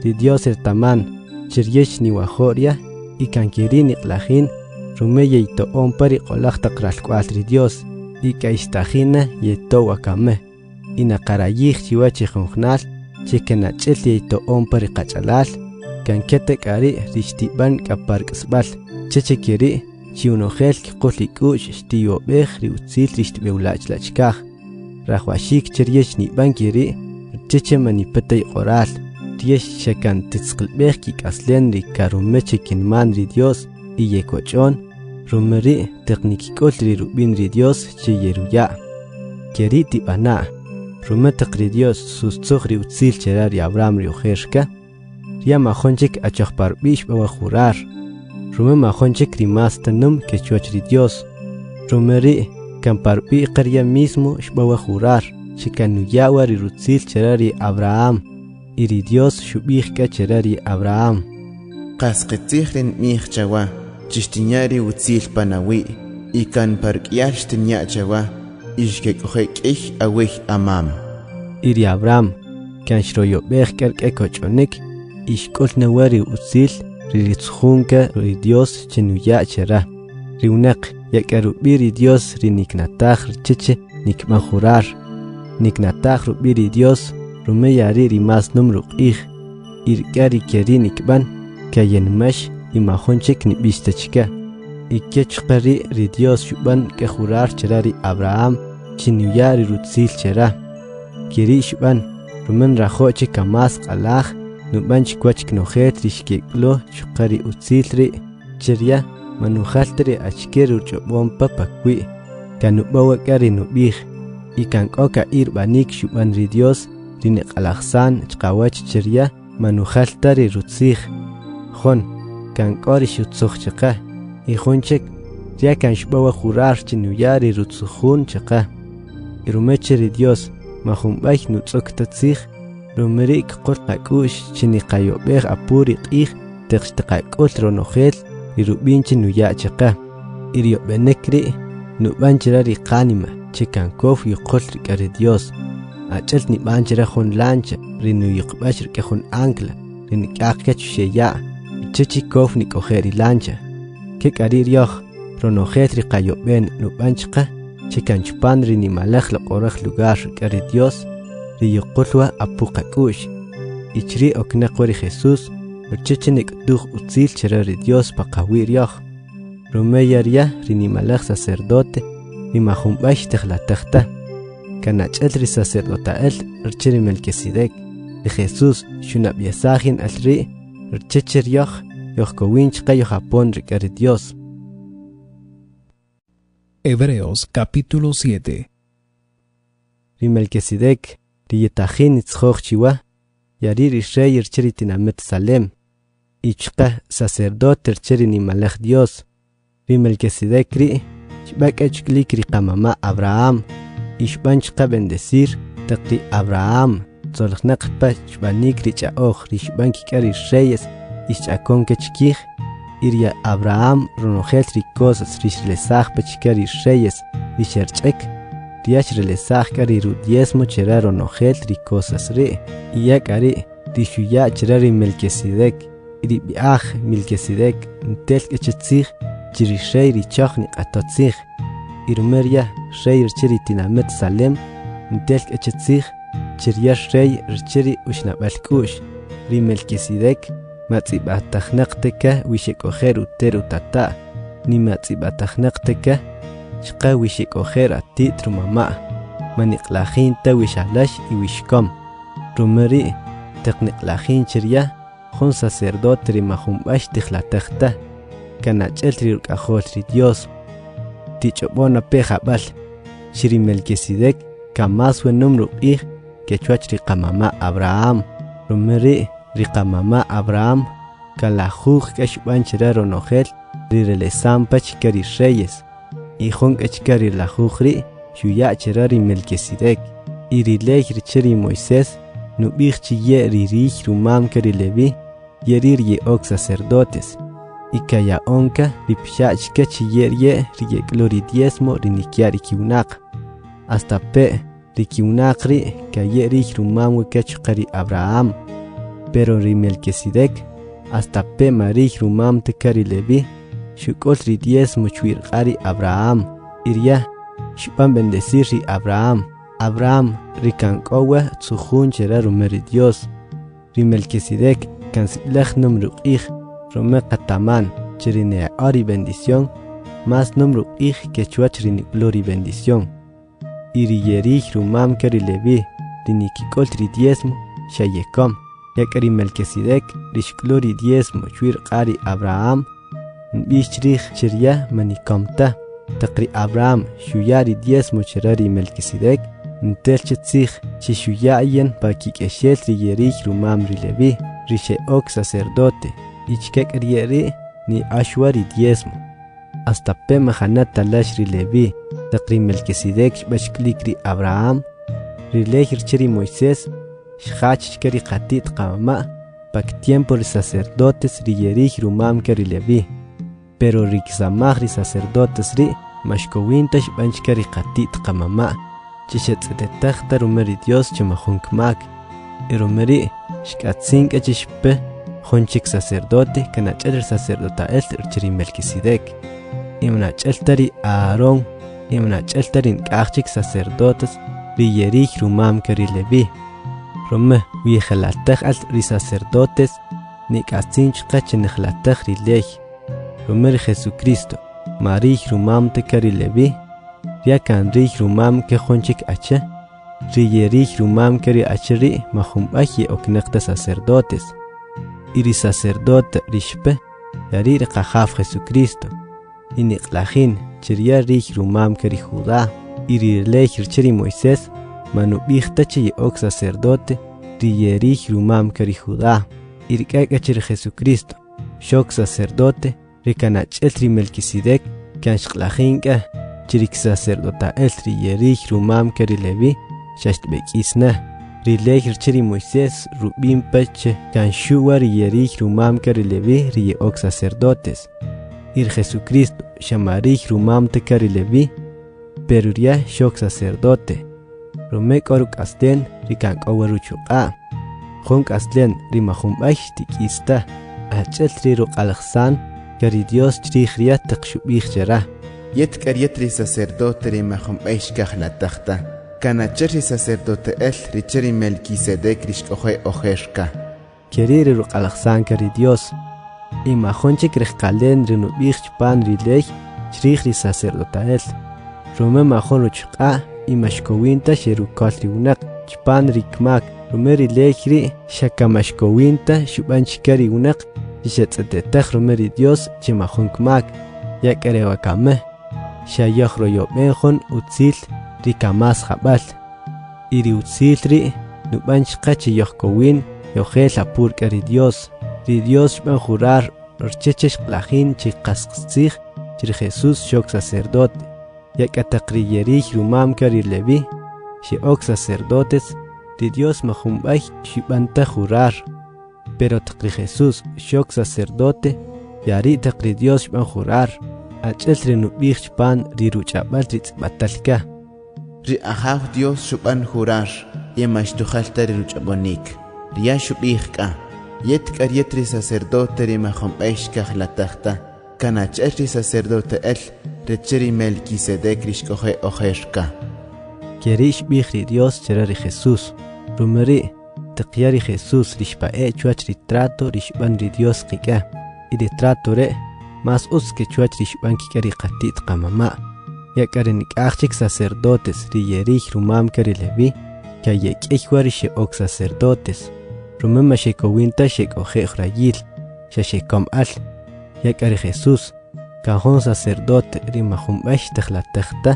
ri Dios irtaman chiryex niwajorya y kankeri niq'lajin rume yeyto'ompa ri q'olaj taq ralk'wal ri Dios y k'aixtajina yeyto' wakame y naqarayij chiwa chijunjnal chikenach'il yeyto'ompa ri qach'alal kankete k'ari' ri xtib'an k'apark'sb'al chechekeri' chiwnojel k'qul ik'u'x xtiyob'ej ri utzil ri xtb'ewla'chla' chkaj rajwashik chiryex nib'an keri' cheche manipetey q'oral ryex xakantitzqlb'ej kik'aslen ri karume chekinman ri Dios y yekoch'on rume ri' teqnikik'ul ri rub'in ri Dios cheyeruya' keri' tib'ana' rume taq ri Dios sustzoj ri utzil chera ri Abraham ri ujerka rya majonchik achojparb'ix b'awa jurar rume majonchik ri mas tanum ke chuach ri Dios rume ri' kanparb'i qarya mismo xb'awa jurar xikanuyawa ri rutzil chera ri Abraham y ri Dios xub'ij k'a chera ri Abraham qasqitzij rin m'ij chawa chixtinya ri utzil panawi y kanpark'yal xtinya chawa y xkek'oje k'ij awij amam y ri Abraham kanxroyob'ej k'ark'e koch'onik y xk'ul nawa ri utzil ri ritzjunka ri Dios chenuya' chera ri wnaq yak'arub'i ri Dios ri niknataj richeche nikb'an jurar niknataj rub'i ri Dios rume yari ri mas num ruq'ij y rk'a ri keri nikb'an kayenmax y majonchik nib'ixtachka y kechqa ri Dios xub'an k'e jurar chera ri Abraham chinuya' ri rutzil chera keri xub'an rumen rajoche kamas q'alaj nub'an chikwach knojet ri xkek'lo chuqa ri utzil ri cherya manujalta ri achke ri urch'ob'ompa pakwi' kanub'awa k'a ri nub'ij y kank'o ka'ir b'anik xub'an ri Dios ri niq'alajsan chqawach cherya manujaltari rutzig jon kan qori shutzog chaqa y jonchek ya kan shbawa jurar chinuyari rutzujun chaqa irumecheri Dios majumbay nutzoktatzig rumerik qorqakush chiniqayobej apuri qig teqtaqakul ronojel irubinchi nuya chaqa iriobenekri nubanchirari qanima chikankof yuqolri kare Dios achel ni banchira jon lancha rinu yuqbashir ke jon ancla rin qaqke cheya chichikof ni kojeri lancha ke karir yoh ronojetri qayoben nubanchqa chikanchpan rini malaj la qoraj lugar kare Dios ri yuqulwa apuqakush ichri oknaqori Jesús chichinik duh utzil cherari Dios paqawir yoh romeyaria rini malaj sacerdote ni majumbash tejlatejta kanachel sacerdote el rchiri Melquisedec de Jesús shunabiesajin alri rchichir yoh kowinch qayo Japón rikari Dios. Hebreos capítulo 7. Ri Melquisedec riyetajin itzjoj chiwa yarir rey rchiri tinamet Salem ichqa sacerdote rchiri ni malaj Dios. Ri Melquisedec ri shbakachklik ri qamama Abraham ishbanchqa bendecir taqri Abraham tzolqnaqpa shbanik ri cha'oj ri shbanki kari reyes ishch'akonke chkij iria Abraham ronojel ri cosas rishlesaj pachkari reyes risherch'ek riach relesaj kari ru diezmo chera ronojel ri cosas ri iyakari rishuya chera ri Melquisedec ri biaj Melquisedec ntel echetzij chiri rey ri chojni qatotzij irmeria rey rchiri tinamet Salem ntel echetzij chiria rey rchiri ushnabalkush ri Melquisedec matzibatajnaqteka wishikojer uteru tata ni matzibatajnaqteka shqa wishikojer atitru mama maniqlajinta wishalash y wishkom rumeri teqniqlajin chiria jon sacerdote ri majumbash tijlatajta kanachel ri urqajol ri Dios tichobona pejabal shiri Melquisedec kamas wenumru ij kechuach ri qamama Abraham rumeri ri qamama Abraham kalajuj kashbanchira ronojel ri relesam pachkari reyes y jon kachkari lajuj ri shuya chira ri Melquisedec y ri lej richeri Moisés nubij chiye ri rij rumam kari Levi yerir ye ok sacerdotes y kaya onka ri pshach kachiyer ye ri glory diezmo ri nikiari kiunaq hasta pe ri kiunaq ri kaya ri rumam kachqari Abraham pero ri Melquisedec hasta pe marij rumam tekari Levi shukol ri diezmo chwir qari Abraham iria shpan bendecir ri Abraham ri kanqowa tsujun chera rumeri Dios ri Melquisedec kansiblaj numru qij rome qataman chirine ari bendición más numru qij kechuach ri glory bendición iri yerij rumam kari Levi ri nikikol ri diezmo shayekom yakari Melquisedec rishklori diezmo chwir qari Abraham bichrij chirya manikomta taqri Abraham shuyari diezmo chirari Melquisedec ntelchetzij chishuyayen pakikeshel ri yerij rumam ri Levi rishe ok sacerdote ichkek rieri ni ashwari diezmo hasta pe mahanat talash ri Levi taqri Melquisedec bashklik ri Abraham ri lej chiri Moisés shach kari qatit qamama pak tiempo ri sacerdotes ri yerij rumam kari Levi pero ri ksamaj ri sacerdotes ri mashkowinta shbanch kari qatit qamama chishetzetetajta rumeri Dios chamajunkmak rumeri shkatzinka chishpe jonchik sacerdote kanachel sacerdote el chiri Melquisedec imnachel tari Aarón imnachel tari nkachik sacerdotes ri yerij rumam kari Levi Rome wijelatej al ri sacerdotes ni katzinch qachenejlatej ri ley Rome Jesucristo marij rumam te kari Levi ya kan rij rumam ke jonchik ache ri yerij rumam kari achri majumbaje oknaqta sacerdotes iri sacerdote rishpe yari qajaf Jesucristo iniqlajin chiria rij rumam kari Judá iri ley chiri Moisés manubijta chi ok sacerdote riyeri rumam kari Judá, irikakachir Jesucristo, shok sacerdote, rikanach eltri Melquisedec, kanshklajinka, chirik sacerdota eltri yeri rumam kari Levi, shashtbek isna, rilejir chiri Moisés, rubim peche, kanshuwa riyeri rumam kari Levi, riyeok sacerdotes, ir Jesucristo, shamarij rumam te kari Levi, peruria shok sacerdote, romek oruk asten, rikank owaruchuqa, Jonk aslen rimahumbash tikista, acheltri ruk alaksan, kari Dios chrichria takshubich jara. Yet karietri sacerdote rimahumbash kahnatachta, kanacheri sacerdote el richeri Melquisedec rishkohe ojerka. Keriri ruk alaksan kari Dios, imajonche krechkalen rinubich pan rilej, chrichri sacerdote el. Rome majon ruchqa, imashkowinta sherukatri unak, chpan rikmak, Rumeri lejri shakamashkowinta shubanchikari unak ishatzatetach rumeri Dios chimajunkmak yakarewakame shayahro yobenjon utzil rikamas jabal iri utzilri nubanchikachi yohkowin yohel apurkari Dios ri Dios shban jurar urchechesh plajin chikasqsich chiri Jesús shok sacerdote yakatakriyerij rumam kari Levi shiok sacerdotes de Dios majumbay shibanta jurar, pero taqri Jesús shok sacerdote, yari taqri Dios shban jurar, acheltri nubich shpan riruchabal ritzbatalka. Ri ahaw Dios shban jurar, yemashtujalta riruchabonik, ria shubihka, yet karietri sacerdote rimajumbay latachta, kanachetri sacerdote el, recheri Melquisedec rishkohe ojerka. Kerish bihri Dios cherari Jesús, rumeri, teqyari Jesús rishpae chuach ritrato rishban ri Dios qika, y ritrato re, mas uske chuach rishban kikari qatit qamama, yakari nikachik sacerdotes riyerich rumam kari Levi, kayek ichwari sheok sacerdotes, rumema shekowinta shekoje rayil, shashekom al, yakari Jesús, kajon sacerdote rimahumbash tejlatechta,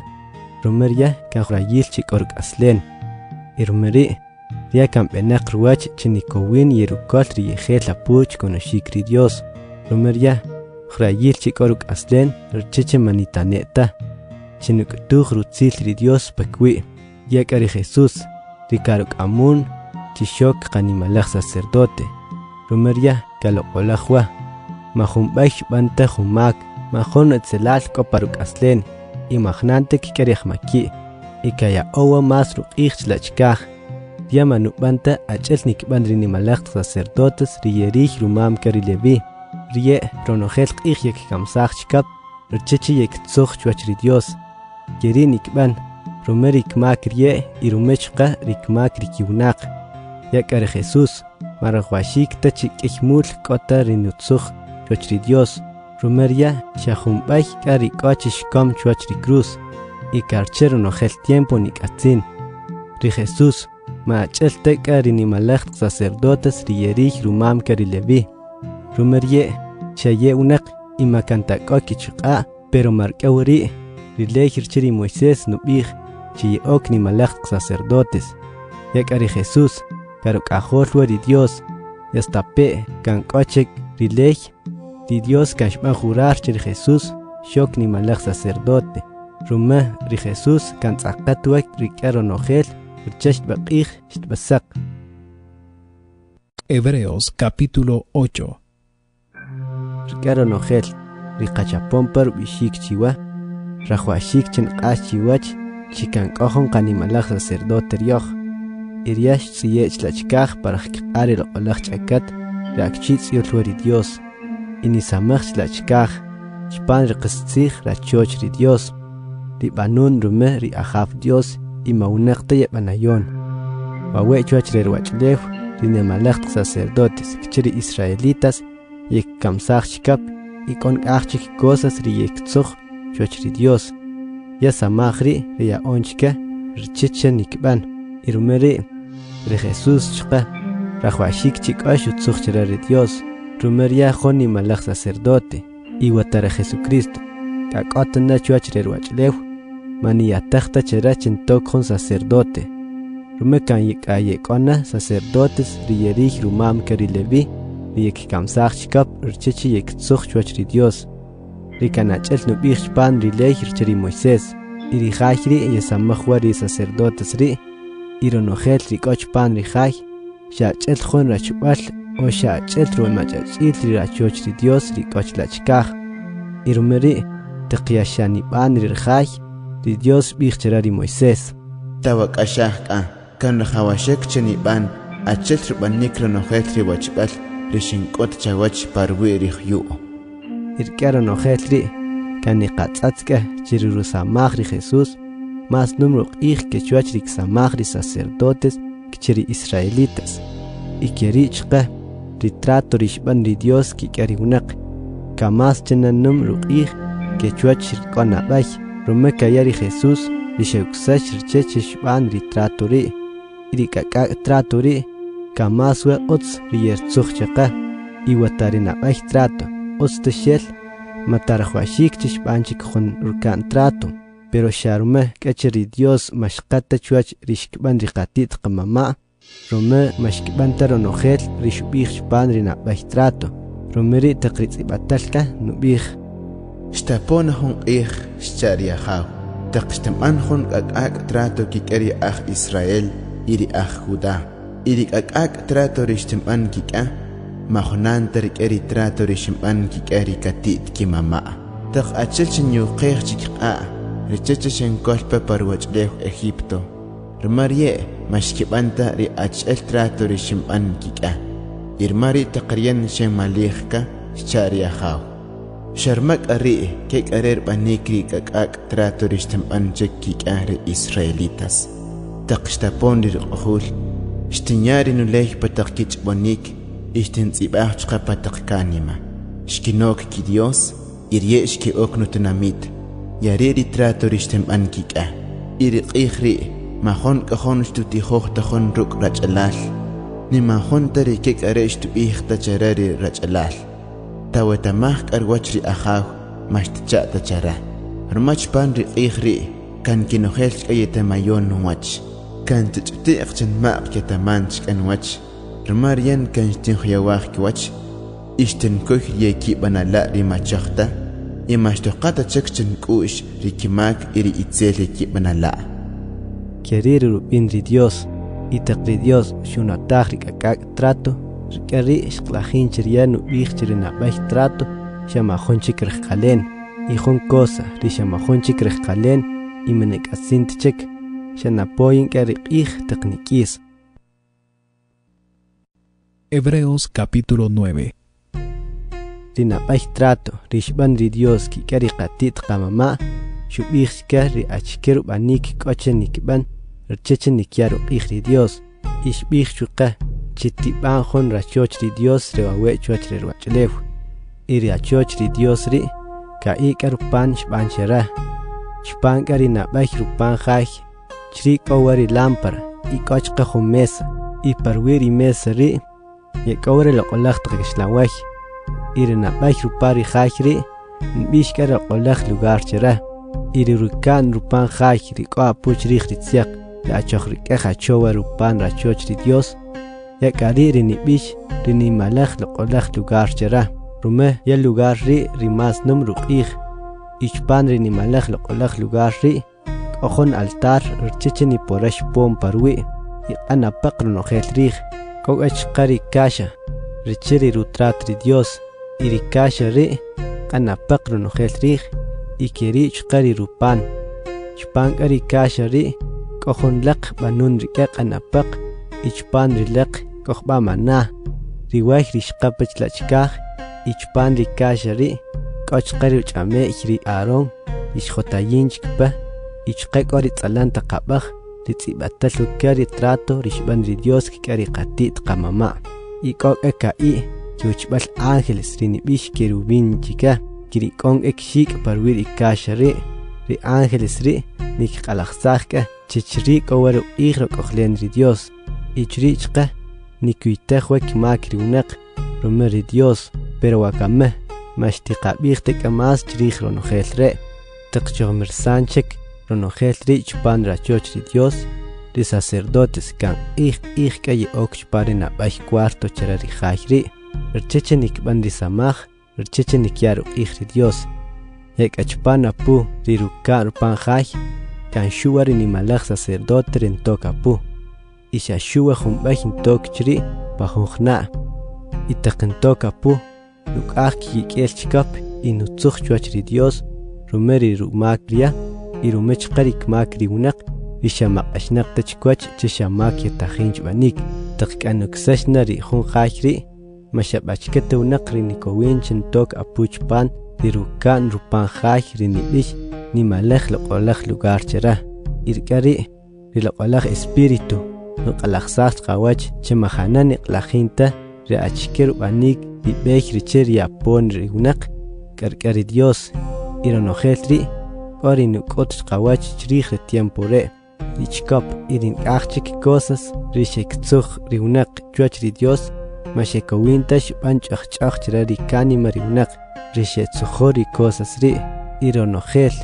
Rumeria kahrayil chikork aslen. Irumeri ria kampenak ruach chinikowin yerukol riyejel apuch konoshikri Dios. Rumeria hrayil chikork aslen rcheche manitaneta. Chinuktuj rutzil ri Dios pakwi. Yakari Jesús rikaruk amun chishok kanimalach sacerdote. Rumeria kalopolajwa. Mahumbaish banta humak. Mahon etzelal koparuk aslen. Imagnante kikerejmaki, ikaya owa mas ruqich lachkaj, diama nubanta achelnik bandrini malakt sacerdotes riyerich rumam kari Levi, riye ronojel qich yek kamsach chkap, rchechi yek tzuch chwachri Dios, geri nikban, rumerik mak riye irumechqa rikmak rikiunak, yakare Jesús, marajwashik tachik ichmul kota rinutzuch chwachri Dios, Rumeria shajumbay kari kochish kom chuachri cruz y carchero no gel tiempo ni katzin. Ri Jesús ma chelte kari ni malach sacerdotes riyerich rumam kari Levi. Rumerie shaye unak y makanta kokichqa pero markawri rilejir chiri Moisés nubig chi ok ni malach sacerdotes. Yakari Jesús karo kajolwari Dios yastape kan kochek rilej Di Dios kashba jurar chir Jesús, shok ni malach sacerdote. Ruma ri Jesús kan tzaqatuak rikaro nojel, urchash baqij shtbasak. Hebreos capítulo 8. Rikaro nojel, rikachapompar bishik chiwa, rajwashik chen qash chiwach, chikan kojon kani malach sacerdote rioch. Iriash tziyech lachkaj para jkari loqolach chakat, reakchitz yolwari Dios. Inisamach lachkaj, chpan riqstzij rachoch ri Dios, ri banun rume ri ahaf Dios, imaunaqta yabanayon. Wawe chuach rerwachlew, ri nemalach sacerdotes, kchiri israelitas, yek kamsach chikap, ikon achchik cosas ri yek tzuch, chuach ri Dios. Ya samachri ri ya onchka, richicha nikban, irumeri, ri Jesús chqa, rajwashik chikash utzuch chira ri Dios. Rumeria joni malach sacerdote, iwatara Jesucristo, kakotana chuach rerwachlew, maniatachta cherachin tokjon sacerdote. rumekan yekona sacerdotes riyerich rumam kari Levi yek kamsach chikap rchechi yek tsukh chwachri Dios rikanachel nubich pan rilech rcheri Moisés iri khajri yesamahwari sacerdotes ri ironojel rikoch pan rijaj shachel khon rachbal o shachel rumachachil rachochri Dios rikoch lachkaj irumeri teqyashani pan rijaj ri Dios bichcherari Moisés tawak ashahka kan khawashek cheni ban achel rubanik ronojel riwachbal rishinkot chawach parwi rijyu irkara nojetri kaniqatzatska chirirusamajri Jesús más número que chuachri samajri sacerdotes kichiri israelitas y kerichqa ritrato rishban ri Dios ki kariunaq kamas chena número que chuachri konabay rumeka yari Jesús rishauksach rchechishban ritrato ri irikaka trato ri kamaswa ots riyertsuchqa iwatarinabay trato osteshel matarajwashik chishbanchik khun rukan trato pero sharume kacheri Dios mashqata chuach rishkban riqatit qamama rume mashkban taronojel rishbih shpan rinabay trato rumeri taqritsibatalka nubih shtapona hon shcharia khaw taqshtaman hon ak trato kikari Israel iri Judá iri ak trato rishtaman kika mahonan tarik eri trato rishimban kikari katit kimama taq achelchin yuqeq chikqa richechen kolpa parwachleh Egipto rumarie mashkibanta ri achel trato rishimban kika irmari taqriyan shen malihka sharia khaw sharmak ari kek arer banikri kakak trato rishimban kika ri israelitas taqshtapon ri qhul shtinyari nuleh pataqkich bonik ishtintzibach qapatak kanima shkinok ki Dios iryesh ki oknutanamit yariri trato rishtem ankika iri qihri mahon kahon shtuti khokhta khon ruk rachalal ni mahon tari kek aresh tu ihta charari rachalal tawatamah arwachri akhaw mashtcha tachara rumach pan ri qihri kan kinohel ayeta mayon wach kan tchti aqchan maq ketamanch kan wach Rumarian kan stinkhiyawaq kiwach ishten koh yeki banala rimachaqta imashtoqata chakchin kush rikimak iri itzel yeki banala queriru binri Dios itaqri Dios shunataq rikakak trato rikari shqlajin chirianu bichirina bay trato shamahon chikrqalen ihon cosa rishamahon chikrqalen imenek asintchek shanapoyin kari ih taqnikis Hebreos capítulo 9. Rinapay trato, rishban ri Dios ki kari qatit qamama, shubixka ri achkeru banik kochen nikban, rchechen nikyaru ri Dios, ishbix chuqa, chitiban hon rachoch ri Dios rewawe chuach ri rwachlew. Iri achoch ri Dios ri, ka ikar pan shban shara, shpan kari napay rupan khaj, chrik owari lampara, ikochqa humesa, iparwiri mesa ri, yekawre loqolaq tqishlawaj irina bay rupari khajri bishkar loqolaq lugar chera irirukan rupan khajri qa puchri khritsiaq la chokhri qachowa rupan rachochri Dios yakari rini bish rini malaq loqolaq lugar chera rume ya lugar ri rimas numru qih ichpan rini malaq loqolaq lugar ri ojon altar rchicheni porash pom parwi iqana paqru no khelrih Kogach kari kasha, richiri rutratri Dios, iri kasha ri, kana pakru no helrich, ikirich kari rupan, chpan kari kasha ri, kohon lak banun rika kana pak, ichpan rilak, kohba mana, riwaj rishkapach lachkaj, ichpan ri kasha ri, koch kari uchame ri Aaron, ishotayinchkpa, ichkek ori tsalanta kabaj, Ritzibatal lukari trato rishban ri Dios kikari qatit qamama ikok ekai kiuchbal ángeles rinibish kerubin chika kirikon ekshik parwir ikashari ri ángeles ri nikqalaqsaqka chichri kowaru igro kohlen ri Dios ichrichqa nikuitahwek makri unaq rume ri Dios pero wakame mashtiqabigte kamas chrijro no helre taqchogmer sanchek Ronojel ri chupan rachoch ri Dios ri sacerdotes kan kay okchpare na bay cuarto chara ri khajri rcheche nikban ri samaj rcheche nikyaro ri Dios ek achpana pu ri rukar pan khaj kan shuari ni malaj sacerdote ren toka pu isha shuwa humbay tok chri bajojna itaqin toka pu lukaj kikel chkap inutzukh chwachri Dios rumeri rumakria irumech qarik makri unaq ishamaq ashnaq tachkwach chishamak yatahinch banik taqkanuksash ri jun khajri mashabachkete unaq rinikowinchen tok apuchpan dirukan rupan khajri nibish ni malaj loqolaj lugar chara irkari rilaqolaj espiritu nuqalaqsaq qawach chemahanani qlajinta ri achker banik bibej richer yapon ri unaq karkari Dios ironojelri ori nukot qawach chrij de tiempo re ichkop irin achik cosas rishektzukh ri unaq chwach ri Dios mashekowintash banchach chachra ri kanima ri unaq rishetzukhori cosas ri ironojel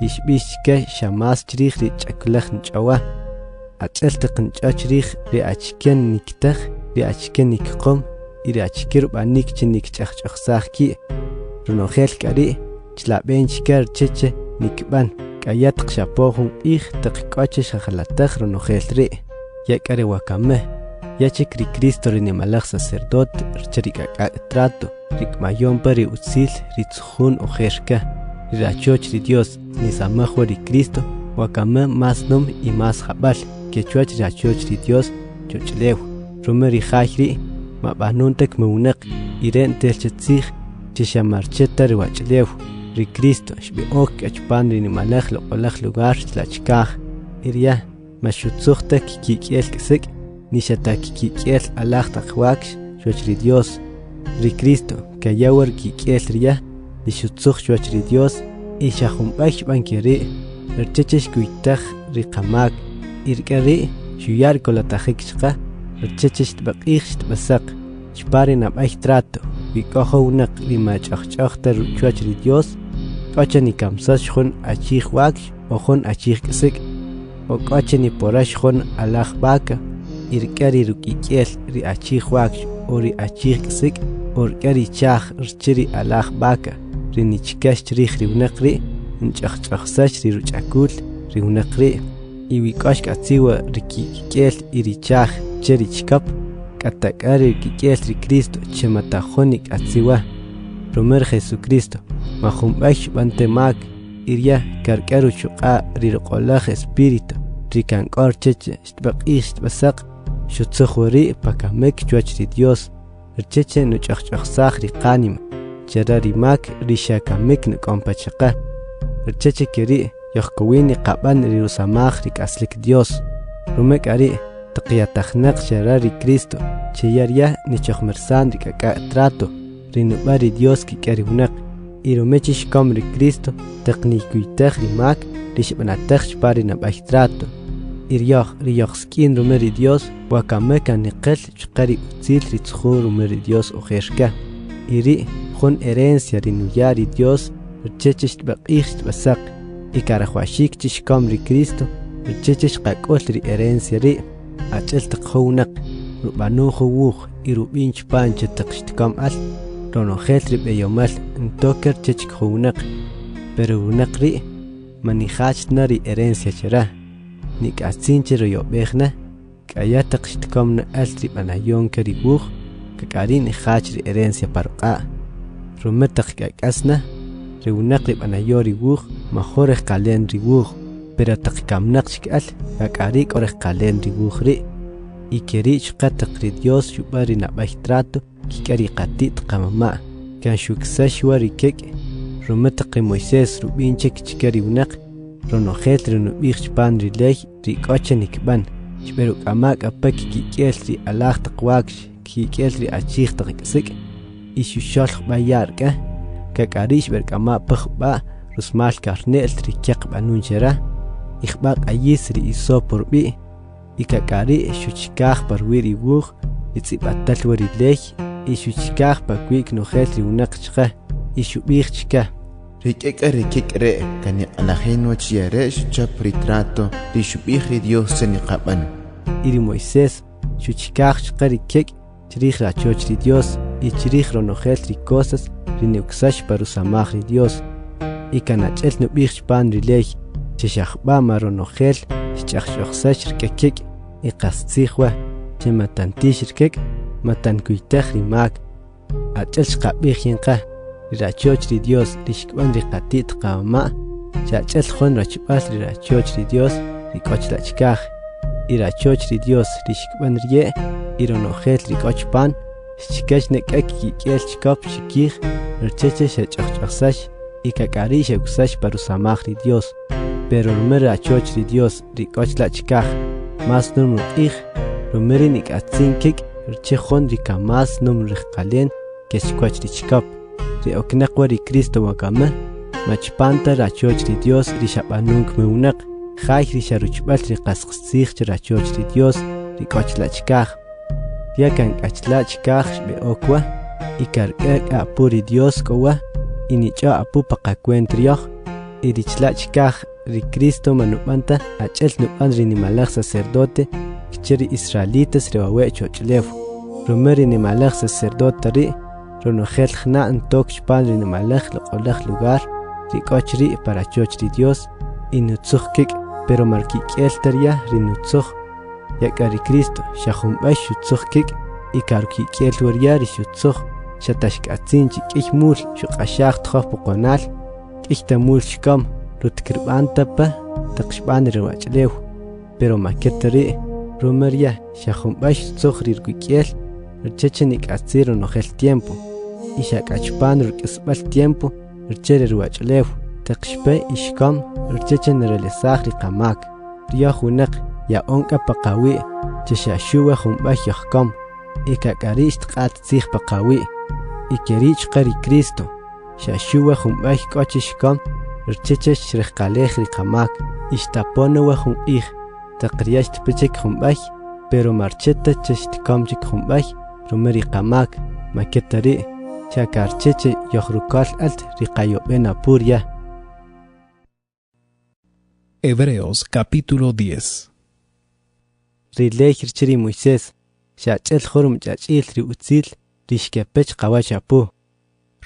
rishbishke shamas chrij ri chaklaj nchawa acheltqn chachrij ri achken niktaj ri achken nikqom iri achkir banik chinik chachchaqsaqki ronojel kari chlabenchkar cheche nikban kayat qshapohun ij taqqache shajalataj ronojelri yakare wakame yachikri Cristo rinimalaj sacerdote rcherika trato rikmayon pari utsil ritsuhun ojerka rirachoch ri Dios nisamajwa ri Cristo wakame más nom y más jabal quechua rachoch ri Dios chochlew rumeri jajri mabanuntek meunaq iren telchetzig chishamarcheta riwachlew ri Cristo shbiok achpan rinimalaj loqolaj lugar tlachkaj iria mashutzuktak kikiel kisik nishatak kikiel alaj taqwaksh choch ri Dios ri Cristo kayawar kikiel ria nishutzuk choch ri Dios ishajumbaj bankeri rchechesh kuitaj ri qamak irkari shuyar kolatajikshqa rchechesh tbaqix tbasaq chpari nabaj trato bikojo unaq rimachachachta choch ri Dios Ochani kamsash khon achij waksh o khon achij kisik o ochani porash khon alaj baka irkari rukikiel ri achij waksh o ri achij kisik o irkari chaj rchiri alaj baka ri nichkash rij ri unaqri nchachachsash ri ruchakul ri unaqri iwikosh katsiwa rikikiel iri chaj cheri chkap katakari rikikiel ri Cristo chematajonik atsiwa Romer Jesucristo majumbaj bantemak iria karkaru chuqa rirqolaj espíritu rikankor cheche stbaqix basaq shutsukhuri pakamek chwach ri Dios rcheche nuchachachsaq riqanim cherarimak rishakamek nkompachaqa rcheche keri yaqkowini qaban rirusamaj rikaslik Dios rumek ari taqyatajnaq cherari Cristo cheyaria nichojmersan rikaka trato rinubari Dios kikari unaq iromechish kamri Cristo taqnikuitaj rimak rishbanataj pari nabaj trato iriyaj skin rumeri Dios wakameka niqel chqari utsil ritsukhur rumeri Dios ojerka iri khon herencia rinuyari Dios rchechish tbaqix basaq ikarajwashik chish kamri Cristo rchechish qakol ri herencia ri achel taqhunaq rubanu khuwuj irubinch panche taqshtkam al ronojel ribeyomal ntoker chechik hunaq pero unaqri manijach nari herencia chera nikatsinche royobejna kayataq shtkomna altri banayon karibuj kakarin hach ri herencia parqa rumetaq kakasna reunaqri banayori buj majore qalen ribuj pero taqkamnaq chikal kakari qorej qalen ribuj ri ikerich qataq ri Dios yubari nabaj trato kikari qatit qamama kan shuksash wari kek rumetaq Moisés rubinchek chikari unaq ronojet runubich pan rilej ri qochenik ban chberu qamak apak kikel ri alaj taqwaksh kikel ri achij taqsik ishushol bayarka kakarish berkama pkhba rusmal karnel ri kyaq banun chera ikhbaq ayis ri iso porbi ikakari shuchikaj parwiri wuj itzibatal wari lej ishuchikaj pakwik nojel ri unaq chqa ishubij chika Rikekre kani alajeno chiaresh chapritrato rishubihri Dios seniqaban. Iri Moisés chuchikaj chqarikek chirij rachoch ri Dios y chirij ronojel ri cosas rineuxash parusamaj ri Dios. Y kanachel nubij pan ri ley chishajba maronojel chachjoxash rikekek y qastzijwa chematantish rikek matankuitej ri mak. Achel chqabij yinqa rachoch ri Dios rishkban ri qatit qawma chachel jon rachbal ri rachoch ri Dios rikochlachkaj y rachoch ri Dios rishkban rie y ronojel rikochpan chikash nekak kikel chkop shikij rcheche shachachsash y kakari shausash parusamaj ri Dios pero rumer rachoch ri Dios rikochlachkaj mas num ij rumeri nikatzinkik rchejon rikamas num riqalen keshkwach richkop ri oknaqwa ri Cristo wakama machpanta rachoch ri Dios rishabanunk meunak jay risharuchbal ri qasqsij rachoch ri Dios rikochlachkaj yakan kachlachkaj be okwa ikarkak apuri Dios kowa inicha apu paqakuentrioj irichlachkaj ri Cristo manupanta achel nupan ri nimalaj sacerdote kicheri israelitas rewawe chochlew rumeri nimalaj sacerdote ri ronojel khna antok chpan ri nimalaj loqolaj lugar ri kochri para choch ri Dios inutzujkik pero markikel taria ri nutzoj yakari Cristo shajumbash shutzujkik ikarkikel waria ri shutzoj shatashkatsin chikmul shuqashaj tkhoj poqonal ihtamul shkam rutkirbantapa taqshban riwachlew pero maketri romeria shajumbash tzukhrir kukiel rchechenik atziro nojel tiempo ishakachpan rkisbal tiempo rchere riwachlew taqshpe ishkam rchechen relesaj riqamak riyahunaq ya onka paqawi chashashuwa jumbash yahkam ikakarish tqat tzij paqawi ikerich qari Cristo shashuwa jumbash kochishkam rcheche shriqalej riqamak ishtaponawa jumij taqriyash tpechek jumbash pero marcheta chashtikamchik jumbash rumeri qamak maketari chakarcheche yohrukal alt riqayobena puria. Hebreos capítulo 10. Rilej chiri Moisés shachel jorum chachil ri utzil rishkepech qawachapu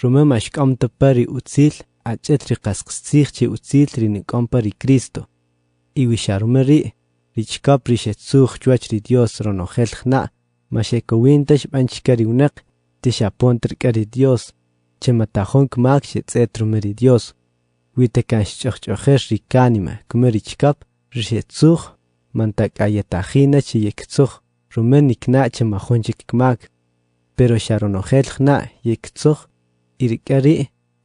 rumamash kamtapari utzil achel ri qasqsij chi utzil ri nikompari Cristo iwisharumeri richkap rishetsuj chwach ri Dios ronojel khna mashekowintash banchkari unaq tishapontrkari Dios chematajon kmak shetz'etrumeri Dios witekansh ch'ojch'ojesh rikanima kumerichkap rishetsuj mantak'ayetajina chiyekzuj rumen nikna chemajonchik kmak pero sharonojel khna yekzuj irikari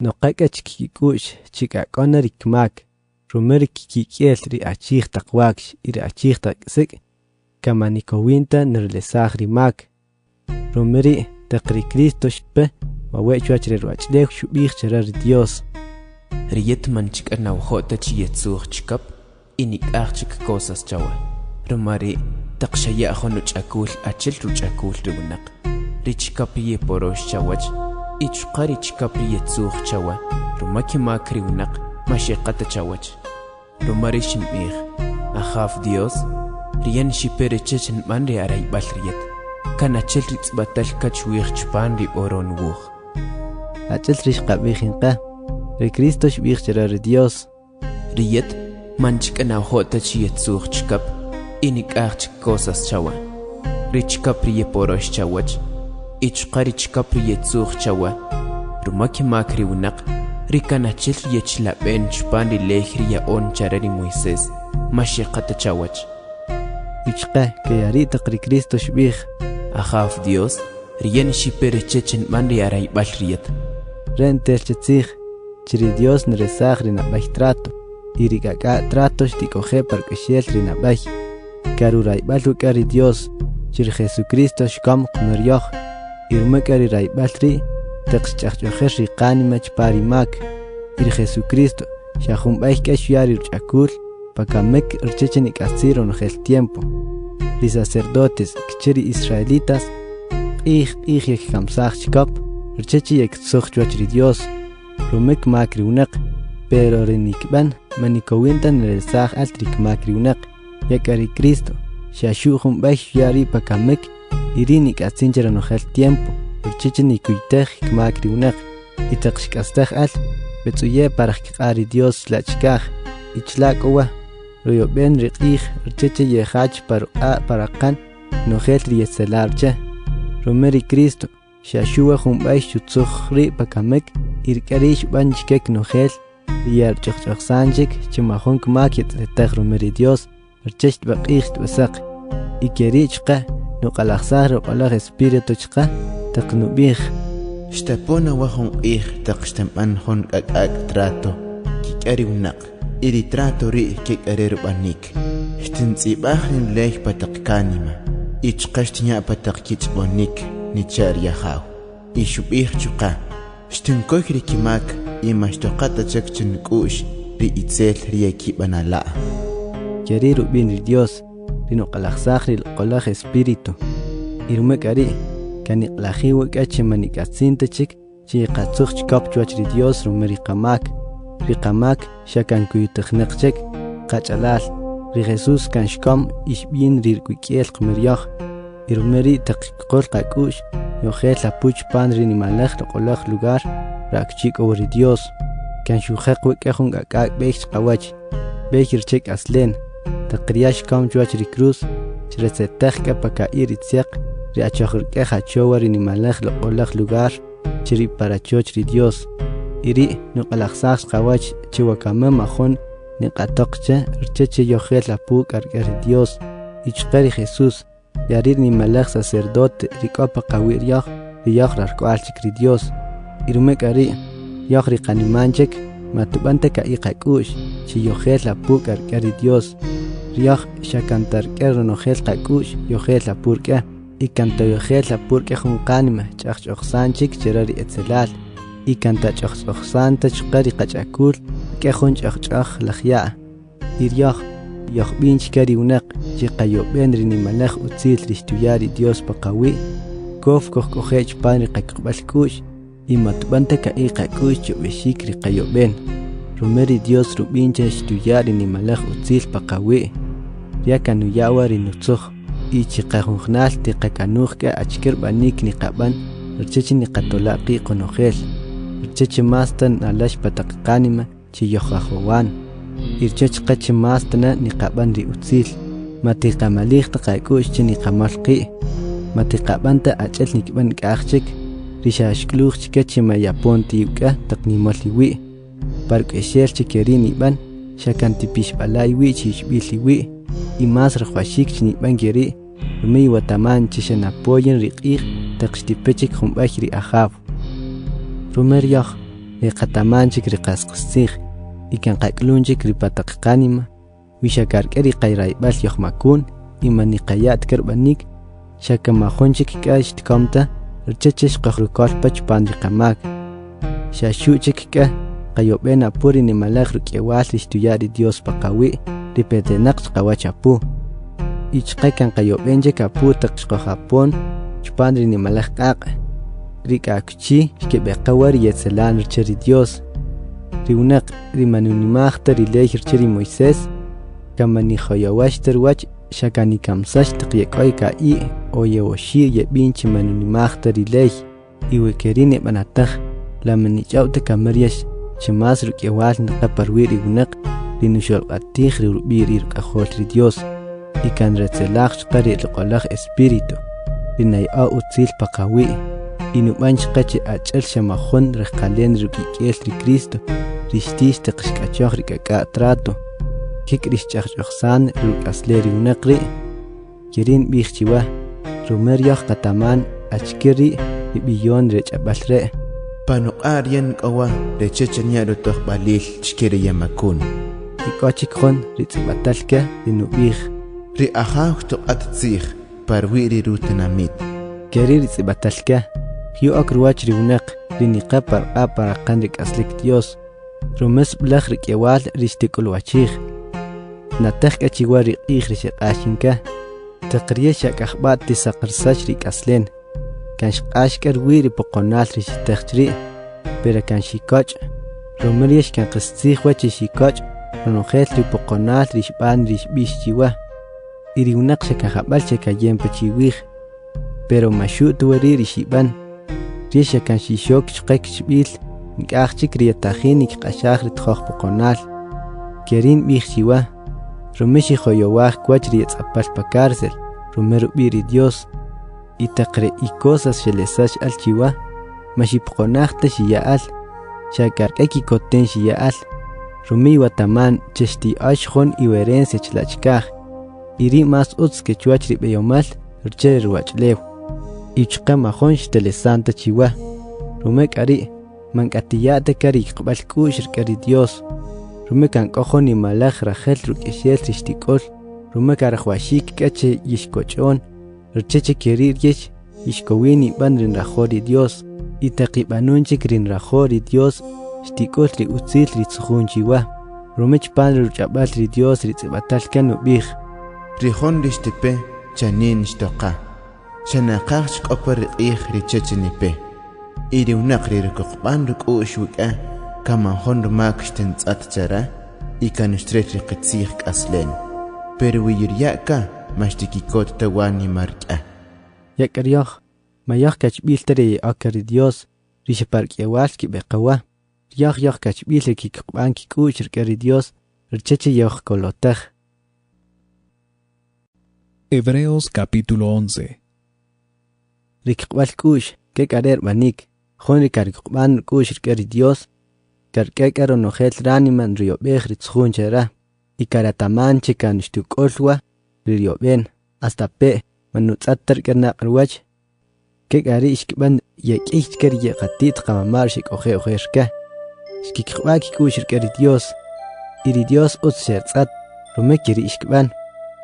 noqaka chikikush chikak'ona rikmak rumeri kikiel ri achij taqwaksh iri achij taqsik kamanikowinta nirlesaj rimak rumeri taqri Cristo shpe wawechwach rerwachlew shubij chera ri Dios riyet manchik anawjota chiyetzuj chkap inik'aj chik cosas chawa rumari taqshaya'jon ruch'akul achil ruch'akul riwnaq richkap ye porosh chawach ichqari chkap riyetzuj chawa rumakimak riwnaq mashiqata chawach rumari shim'ij ajaf Dios riyan shipere chechen man ri araybal riyet kanachel ritzbatal kachwij chpan ri oron wuj achel rishqabijinqa ri Cristo shbij chera ri Dios riyet manchik anawjota chiyetzuj chkap inik'aj chik cosas chawa richkap riye porosh chawach ichqari chkap riyetzuj chawa rumakimak riwnaq rikanachil riyechlab'en chpan ri lej riyaon chara ri Moisés mashiqata chawach ichqa kayari taqri Cristo shbij ajaf Dios riyan shipere chechen man ri araybal riyet rentel chetzij chiri Dios nresaj rinabaj trato irikaka tratos tikoje parkeshel rinabaj karuraybal ukari Dios chiri Jesucristo shkam kumeryoj irmekari raybal ri taqshch'ajch'ojesh riqanimach parimak ir Jesucristo shajumbaj kashuyari ruch'akul pakamek rchechen ik'asir onojel tiempo ri sacerdotes kicheri israelitas q'ij yekkamsaj chkop rchechi yektzoj chwach ri Dios rumek makri unak, pero renikban manikowintan resaj altrik makri unak, yakari Cristo, shashuhum baix yari pakamek, irinik atsinjera nojel tiempo, urchichen ikuitej makri unak, itaqshkastaj al, betsuye para kari Dios lachkaj, ichlakowa, royoben riqij, urcheche yehach para kan, nojel rieselarche, romeri Cristo, shashua humbaix chutzuhri pakamek, irkarish banchkek nojel, riyar choksanchik, chimahonk makiet letaj romeri Dios, urchecht baqicht basak, ikerichqa, nuqalaxsar roqalag espíritu chqa, taqnubij. Shtapona wahon taqshtaman hon trato, kikari unak, iri trato ri kikarer banik, shtintzibahrin lej pataqkanima, ichqashtinya pataqkichbonik, nichar yahaw, ishubih chuqa, shtinkoyri kimak, imashtoqata chakchin kush, ri itzel riyakibanala. Querido bien Dios, rinuqalaxsaqri qolag espíritu, irumekari, kaniqlajiwe kachimanikatsintachik, chiqatsuq kapchuach ri Dios rumeri riqamak shakan kuytaqneqchek, qachalal, ri Jesus kanshkom ishbin rirkuikiel qmeryaj, irumeri taqiqol qakush, yojel apuch pan rinimalaj qolag lugar, rakchik ori Dios, kanshuqaqwe kahun qaqaq bech qawach, bechirchek aslen, taqriyash kam chuach ri cruz, chresetajka paka iritsiaq, ri achojurke hachowa ri nimalaj qolag lugar, chiri para choch ri Dios, iri nuqalaxsaq qawach chiwakama majon niqatoqche urcheche yojel apuk arqer Dios, ichqeri Jesus, yarir nimalaj sacerdote rikopa qawiriyaj, riyaj rarkoalchik ri Dios, irumekari yaj ri qanimanchek, matubante ka iqakush, chi yojel apuk arqer Dios, riyaj shakantarqer nojel qakush, yojel apurke, ikanta yojel apurke junqanima, chaqchoqsanchik cherari etzelal, ikanta chaqchoqsanta chqari qachakul, kehun chaqchaq lajya, iryaj, yojbinchkari unak, chiqayoben rinimalaj utzil ristuyari Dios paqawi, kof kohkojech pan riqaqbalkush, imatubante ka iqakush chubeshik riqayoben, rumeri Dios rubinche ristuyari nimalaj utzil paqawi, yakanuyawa rinutzuj, ichiqajunjnal tiqakanuhka achkir banik niqaban, urchechi niqatolaqi qonojel, urchechi mastan alash pataqanima chiyojajowan, irchech qachi mastana niqaban ri utzil, matiqamalij taqakush chi niqamalqi, matiqabanta achel nikban k'aqchik, rishashkluj chikechi mayapon tiwka taqnimoliwi, park'eshel chikeri niban, shakantipish balaywi chishbiliwi, y más rajwashik chiniban geri, rumi wataman chishanapoyen riqij taqshtipechik jumbaj ri ajab. Rumer yaj, riqatamanchik riqasqsij, ikan qaklunchik ripataqanima, wishakarkeri qayraybal yajmakun, imaniqayat kerbanik, shakamajonchik k'ashtkamta, rchechesh qajrukolpach pan riqamak, shashuchik ka, qayoben apuri nimalaj ruk'ewal ristuyari Dios paqawi, ripetenaq qawachapu, ichqakan qayobenchik apu taqshqajapon, chpan rinimalaj qaq, rik'akchi shkebeqawar yetzelan rcheri Dios, riunaq rimanunimajta rilej rcheri Moisés, kamanijoyawashter wach shakanikamsash taqyek'oy ka'i oyewoshi yebinchi manunimajta rilej, iwekerin ebanataj, lamanich'awta kamaryash, chimas ruk'ewal naqaparwi riunaq, rinuxolqatij rirubir irqajol ri Dios, ikan retzelaj chqari riqolaj espíritu, rinay'a utzil paqawi, inubanch qachi ach'el xamajon rejqalen ruk'ikel ri Cristo, rixtix taqxk'achoj rik'ak'a trato, kik'rix ch'aqch'oqsan ruk'asle riunaq ri, kirin b'ij chiwa, rumer yaj qataman achkiri ribiyon rech'ab'al re', Panoq'aryan k'awa rechechanya rutojb'alil chkiri yamakun. Ikochik jon ritz'ibatalka rinub'ij, ri ajaw toq'at tzij, parwi ri rutinamit. Keri ritz'ibatalka, yu'ok ruwach riunaq, riniqa parqa paraqan rik'aslik Dios, rumes blaj rik'ewal rixtik'ulwachij, nataj k'achiwa riq'ij rixiq'axinka, taqriye xak'ajb'at tisaqarsach rik'aslen, kanxq'axk'ar wi ripoqonal rixitaqchri, pero kan shikoch rumrish kan qistsih wachi shikoch ronojel ripoqonal rishban rishbish chiwa iriunaq shakajabal shakayempa chiwij pero mashut wari rishiban risha kan shishok chqek chbil nk'ajchik riyatajin ikqashaj ritjoj poqonal kerin bij chiwa rumishi joyowaj kwach riyatz'apal pa cárcel rumero biri Dios itaqre y cosas shelesash al chiwa mashipoqonajta shiya'al shakark'eki koten shiya'al rumi wataman cheshti ashjon iwerencia chlachkaj iri mas utz que chuach ribeyomal rche ruachlew ichqa majon shtelesanta chiwa rumek ari mankatiyate kari qbal kush kari Dios rumek kan qojon ni malaj rajel rukeshel rishtikol rumek arajwashik kache yishkochon rcheche kerir yesh yishkowini bandrin rajori Dios itaqibanunchik rin rajori Dios shtikol li utzil ritzujun chiwa rumech pan ruchabal ri Dios ritzibatal kanu bij Rihon rishtipe chanin shtoqa shanaqaj shqopar riqij richechinipe iriunaq ririkuqban rikush wik'a kamanjon rumak shtentz'at chara ikanushtret riqitsij k'aslen pero wiyirya'ka mashtikikot tawani mark'a yakaryoq mayaq kachbil tere akari Dios rishapark'yawal kibeqawa yaq kachbil kikqban kikush rkari Dios rcheche yoq kolotaj. Hebreos capítulo 11. Rikqbal kush ke karer manik jon rikarqban kush rkari Dios karkekaro nojel raniman riobej ritzjun chera ikarataman chikan shtukolwa rioben hasta pe manutzattar kana qarwach ke kari ishkban yakich ker yaqatit qamamar shikoje ojerka shkikqbaki kush rkari Dios iri Dios utsertzat rumekiri ishkban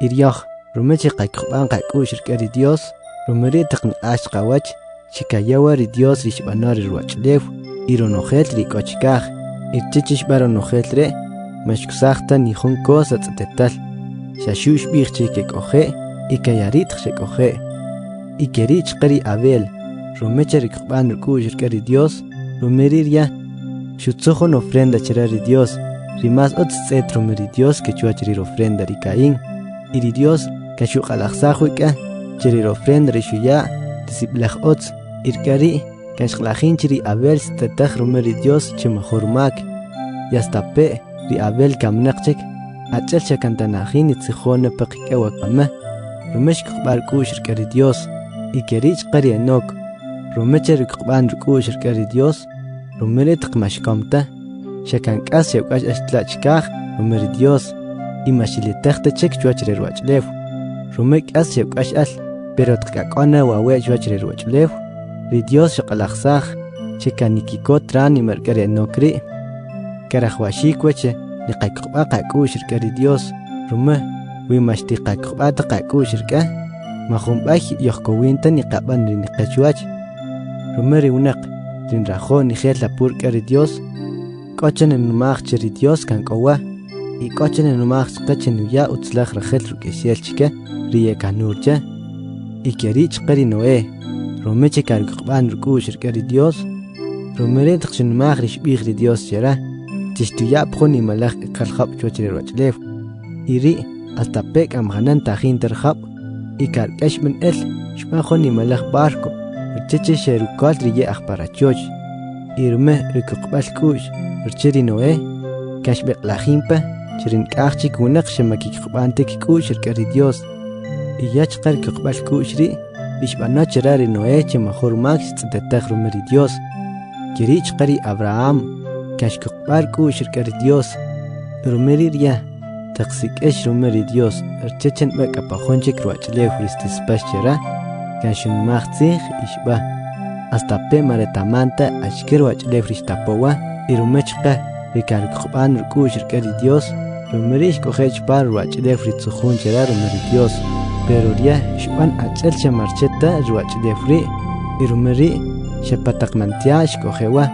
iryaq rumechi qayqban qaykush rkari Dios rumeri taqn ashqawach chikayawari Dios rishbanari ruachlew ironojel rikochkaj irchichish baronojel re mashkusaqta nijun cosa tzetetal shashush bijchi ke koje ikayarit xekoje ikerich qari Abel rumechi rikqban rkush rkari Dios rumeriria shutzojon ofrenda cherari Dios rimas otzet rumeri Dios que chuachrir ofrenda ri Caín iri Dios kashu qalaqsajuika chirir ofrenda rishuya disiblaj otz irkari kashqlajin chiri Abel stetaj rumeri Dios chimajurmak yastape ri Abel kamnaqchik achel chakantanajin itzijone peqikewa kama rumesh qbar kush rkari Dios ikerich qari Enok rumeche rikqban rkush rkari Dios rumeri tqmashkamta shakankas yawkash ashtlachkaj rumeri Dios imashilitajta chik chuachrir wachlew rumek as yawkash al pero tqakona wawe chuachrir wachlew ri Dios shaqalaqsaj chikanikikot rani markari Enokri karajwashik wache liqayqba qakush rkari Dios rume wimashti qayqba taqakush rka majumbaj yoqkowinta niqaban ri niqachuach rumeri unaq rin rajo nijel lapur kari Dios kochen numaj chiri Dios kan kowa y kochen numaj qachen ya utzlaj rajel rukeshel chike riye kanurcha y kerich qari Noé romeche karqban rukush rkari Dios romere tqchen mag rishbig ri Dios chera tishtuya phoni malaj qalkhab chochre rochlef iri hasta pek amhanan tajin terjab y karqash min el shmajoni malaj barco rcheche sherukal riye akhparachoch irme rikqbal kush rcheri Noé kashbeq lajimpa chirin kachik unaq shemakikqbante kikush rkari Dios y yach qarqbal kushri bishbana cherari Noé chemajor max ttetaj rumeri Dios kirich qari Abraham kashqbar kush rkari Dios rumeri ya taqsikesh rumeri Dios rchechen bekapajonchik ruachle fristis pachera kashun magtzig ishba hasta pe maretamanta ashker ruachle fristapowa irumechqa rikarqban kush rkari Dios rumerish kohech par ruachle fritzuhun chera rumeri Dios pero ya shban achel chamarcheta ruachle fri irumeri shapataqmantiash kojewa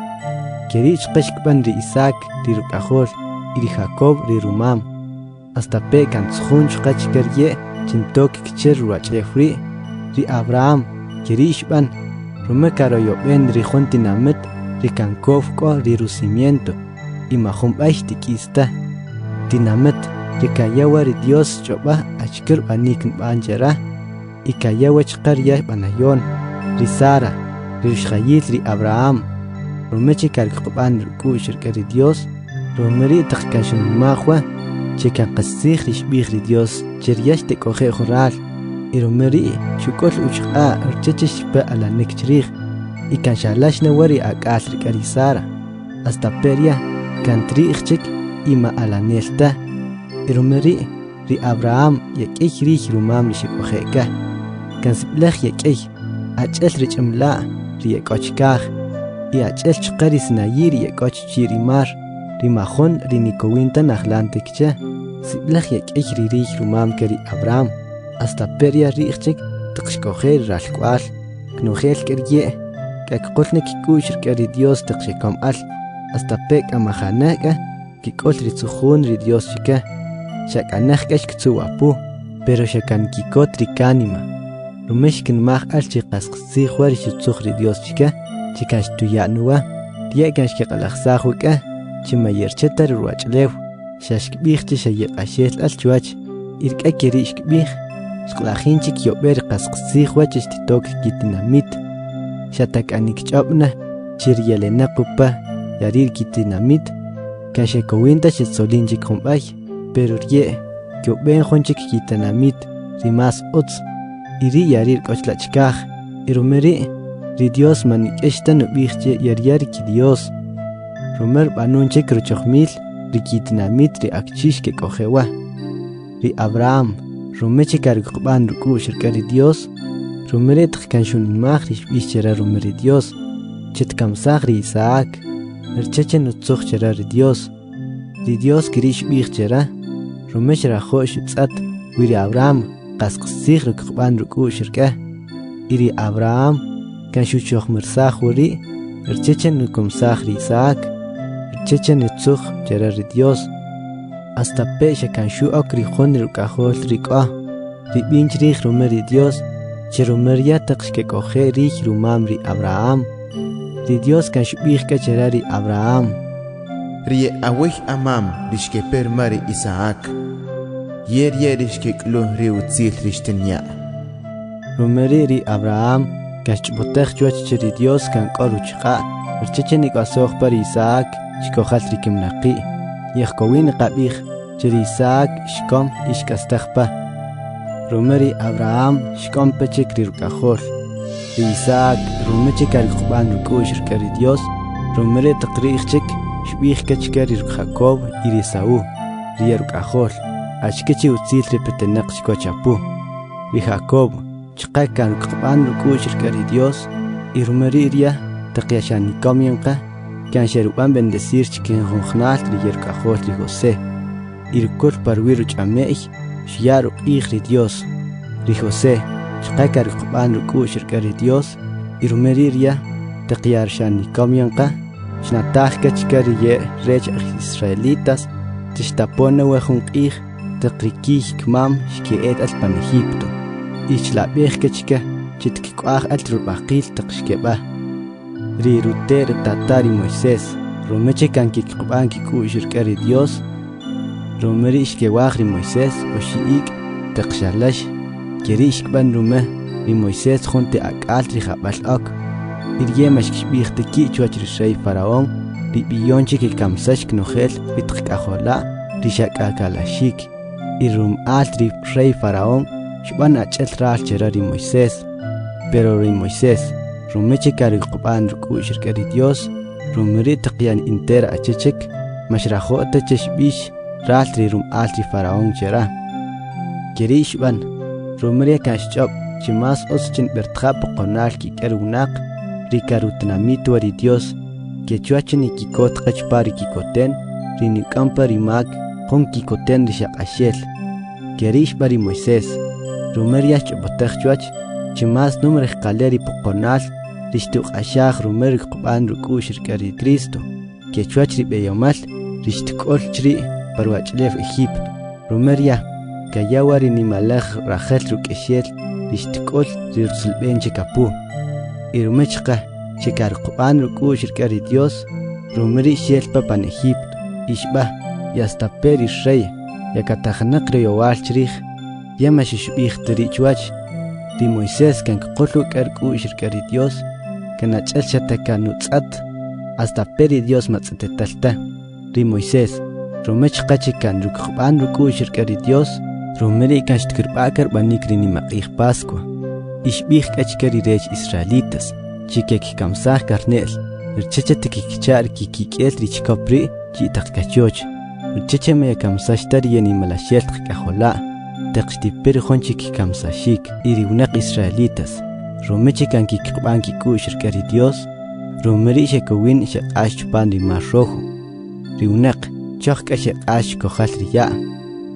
kerich qeshkban ri Isaac ri rukajol ri Jacob ri rumam hasta pe kantzjun qachkerye chintok kcher ruachle fri ri Abraham kerishban rumekaro yoben ri jontinamet ricancofco rirucimiento, y majumbaish tikista, tinamet, ricayawa ri Dios choba achkir banik banjera, y kayawa chqarya banayon, ri Sara, ri shayit ri Abraham, rumechi kalkuban rukushir ri Dios, rumeri takashun mahwa, chikan qasih ri shbih ri Dios, chiryash te coge joral, y rumeri shukol uchqa urchechish pa ala nikchrih, y kan shalash nawari akasri kari Sara, hasta peria kan trichik ima ala nelta, y rumeri ri Abraham yakich rih rumam li shikojeka, kan siblech yakich achel rich amla ri yakochkaj, y achel chqari sinayir yakoch chirimar, ri majon ri nikowinta najlantikcha, siblech yakich ri rih rumam kari Abraham, hasta peria richik tqshkojer ralkwal, knojel kerye, kakqolnek kushir kari Dios tqshikom al, hasta pek amajanaka, kikol ri tsuhun ri Dios chika, shakanajkash ktsuwapu, pero shakan kikot ri kanima, rumeshkin maj al chiqasqsi juar shitsuh ri Dios chika, chikash tuyanuwa, tiekash kiqalaqsajuka, chimayercheta ri ruachlew, shashkbijchi shayiqashel al chuach, irk'akirishkbij, shqlajinchik yober qasqsi juach ishtitok kitinamit, shatakanik ch'obna, chiryelena qupa, yarir kitinamit, kashekowinta shitsolinchik jumbay, pero rie, kyoben jonchik kitinamit, rimas otz, iri yarir kochlachkaj, irumeri, ri Dios manikeshta nubijche yaryari ki Dios, rumer banunchik ruchochmil, ri kitinamit ri akchish ke kojewa, ri Abraham, rumechi kargqban rukushir kari Dios, rumeret kanshun mag ri shbishchera rumeri Dios, chitkamsag ri Isaac, erchechen utzog chera ri Dios kirish bichchera, rumesh rajosh utzat, wiri Abraham, qasqsig rukqban rukushir ka, iri Abraham, kanshuchoch mirsag wiri, erchechen nukumsag ri Isaac, erchechen utzog chera ri Dios, hasta pesha kanshu okri jon rukajol rik'a, ri binchrig rumeri Dios, cherumeria taqshke koge rich rumam ri Abraham, ri Dios kanshubij ka chera ri Abraham, ri awih amam rishke permari Isaac, yer rishke klu ri utzil rishtenya. Rumeri ri Abraham, kashchbotech chuach cheri Dios kan koruchqa, erchechen ikasoj par Isaac, shkohal rikimnaqi, yehkowin qabij, cheri Isaac shkom ishkastaqpa. Rumeri Abraham shkom pechik ri rukajol, ri Isaac rumechik alqban rukushir kari Dios, rumeri taqrichik shbij kachkari Jacob iri Esaú, ri rukajol, ashkechi utzil repetenaq shkochapu, ri Jacob chqa kan qban rukushir kari Dios, y rumeri ria taqyashanikomyanqa, kan sheruban bendecir chiken jonjnal ri rukajol ri José, irkul parwiru chameich, Shiaru ri Dios, ri José, chqakar qban rukushir kari Dios, irumeriria, taqyar shanikomyanqa, shnataj kachkari ye rech israelitas, tishtapona wajunqij, taqrikij kmam shkiet al pan Egipto, ichlabej kachka, chitkikuaj al trubaqil taqshkeba, ri ruter tatari Moisés, rumeche kan kikqban kikushir kari Dios, rumerish ke wagri Moisés oshiik taqshalash kerish kban rume ri Moisés junte akal ri jabal ok iryemash kishbihte ki chuach ri rey faraón ri biyonchi ke kamsash knojel bitqajola ri shakakalashik irum alt ri rey faraón shban achel ral chera ri Moisés, pero ri Moisés rumeche kari qban rukushir kari Dios rumeri taqyan intera achechek mashrajota cheshbish Raltri rum altri faraón chera. Kirishban, rumeria kashchop, chimas oschin bertrap qonal ki kerunak, rikarutnamit wari Dios, que chuachen ikikot qachpari kikoten, rinikampari mag, kon kikoten rishaqashel. Kirishbari Moisés, rumeria chopotech chuach, chimas numre qaleri poqonal, rishtuq ashaq rumer qban rukushir kari Cristo, que chuach ribeyomal, rishtukol chri, parwachlef Egipto, rumeria, kayawari ni malaj rajel rukeshel, rishtikol rirsulbenche kapu. Irumechqa, Checarcopan ruku shirkari Dios, rumri shelpa pan Egipto, ishba, y hasta peri rey, yakatajanak reyowal chrij, yamashishbih terichuach, di Moisés kan kolu karku shirkari Dios, kanachel chatakanuzat, hasta peri Dios matzetetalta, di Moisés, rumech kachikan rukban ruku shirkari Dios, rumri kashtkirpakar banikri ni maqih Pascua, ishbih kachkari rech Israelitas, chikek kamsah karnel, irchachatikikchar kikikel richkopri, chitakkachoch, irchachame kamsashtari yani malashelt kajola, teqstipir honchik kamsashik, iriunak Israelitas, romechikan kikban kiku shirkari Dios, romeri shekowin shaqash chupan di Mar Rojo, riunak, chokka shaqash kojalriya,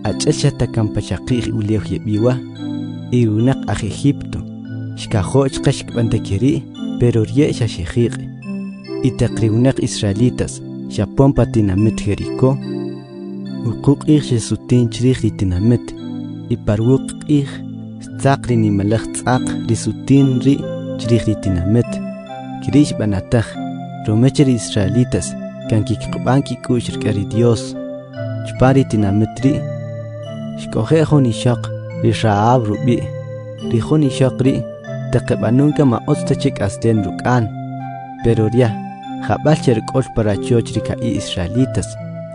achelshatakaam pachaqih uleuh yebiwa, iriunak aj Egipto, shkajoch kashkbantakiri, pero rie shashijig, itaqriunak Israelitas, shapon patinamit Jericó, uquq ih shesutin chrij ritinamit, iparwuq ih, stzaqri ni malach tzaq risutin ri chrij ritinamit, kirish banataj, romecher Israelitas, kan kikqban kiku shirkari Dios, chpari tinamit ri, shkojejon ishaq, ri Raab rubi, rijon ishaq ri, teqebanunka ma otstachik asten rukan, pero ria, jabal cherkol para choch rika'i Israelitas,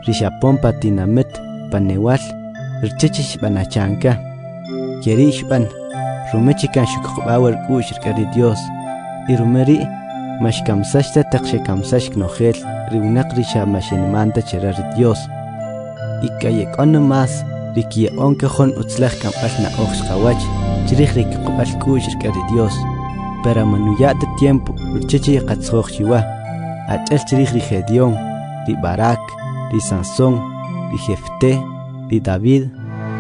rishapon patinamit, panewal, richechish banachanka, kerish ban, rumechikan shukqbawar ku shirkari Dios, irumeri, mashkamsashta taqshekamsash knojel, riunak risha mashinimanta cherar Dios, ikayekon mas, rikie onkejon utzlach kampal na oxqawach, chirij rikqbal ku shirkari Dios, para manuyat tiempo, richechi qatzoj chiwa, achel chirij ri Gedeón, ri Barak, ri Sansón, ri Jefté, ri David,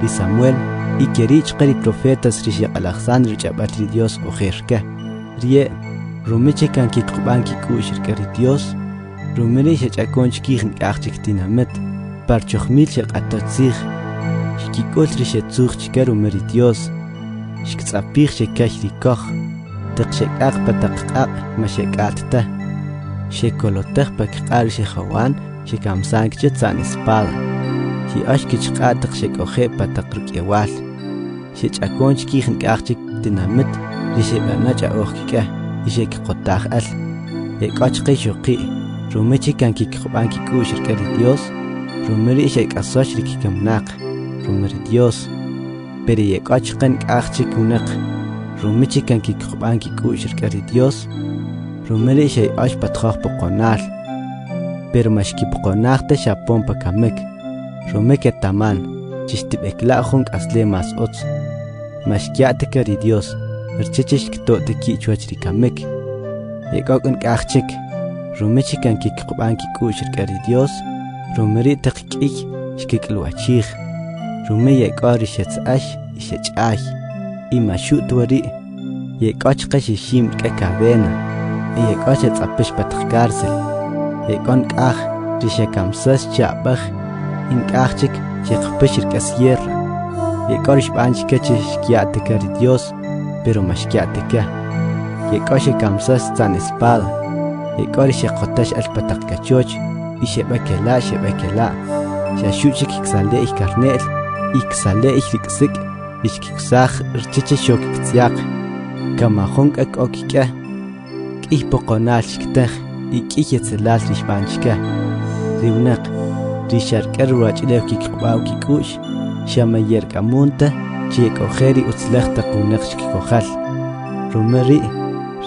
ri Samuel, y kerich qari profetas ri shaqalaqsan ri chabatri Dios ojerka, rie, rumeche kan kikqban kiku shirkari Dios, rumeri shachakon chkijn kaqchik tinamit, parchochmil shaqatotzij, shkikol ri shetzuj chkar rumeri Dios, shktzapij shekash ri koch, teqshekaq pataqaq mashekatta, shekolotaq pakqar shejawan shekamsank chetzan espada, shiashkichqataq shekoje pataqrukyewal, shechakon chkijn kaqchik tinamit, rishebanach aojkika, ishekqotaj al, yekachqi shuqi, rumechikan kikqban kiku shirkari Dios, rumeri shekasosh rikikamnaq, rumeri Dios, peri yekachqan kaqchik unaq, rumechikan kikqban kiku shirkari Dios, rumeri shay ash patkhaj poqonal, pero mashki poqonaqta shapon pakamek, rumeke taman, chishtibekla asle mas ots, mashkiate kari Dios, irchechish ktote kichwach rikamek, yekokon kaqchik, rumechikan kikqban kiku shirkari Dios, rumeri taqkik shkiklwachij, rume yekari shetzash ishechaj, imashut wari, yekachqa shishim kadena, yekach tzapish patq cárcel, yekon k'aj rishekamsas chabaj, ink'ajchik yeqpish rk'asierra, yekor xb'anchika chixkiatika ri Dios, pero mashkiatika, yekor shekamsas tzan espada, yekor sheqotash al pataq kachoch, y shebakela, shashuchik iksale karnel, iksale rik'sik, ishkiksaj rchiche shokiktsiaq, kamajonk okika, k'ih poqonal shiktaj, y k'ih yetzalal rixb'anchika, riwnaq, rishark'ar ruach'lew kikqb'aw kik'u'x, xamayer k'amunta, chiyek'ojeri utzlaj taqunaq xkikojal, rumeri,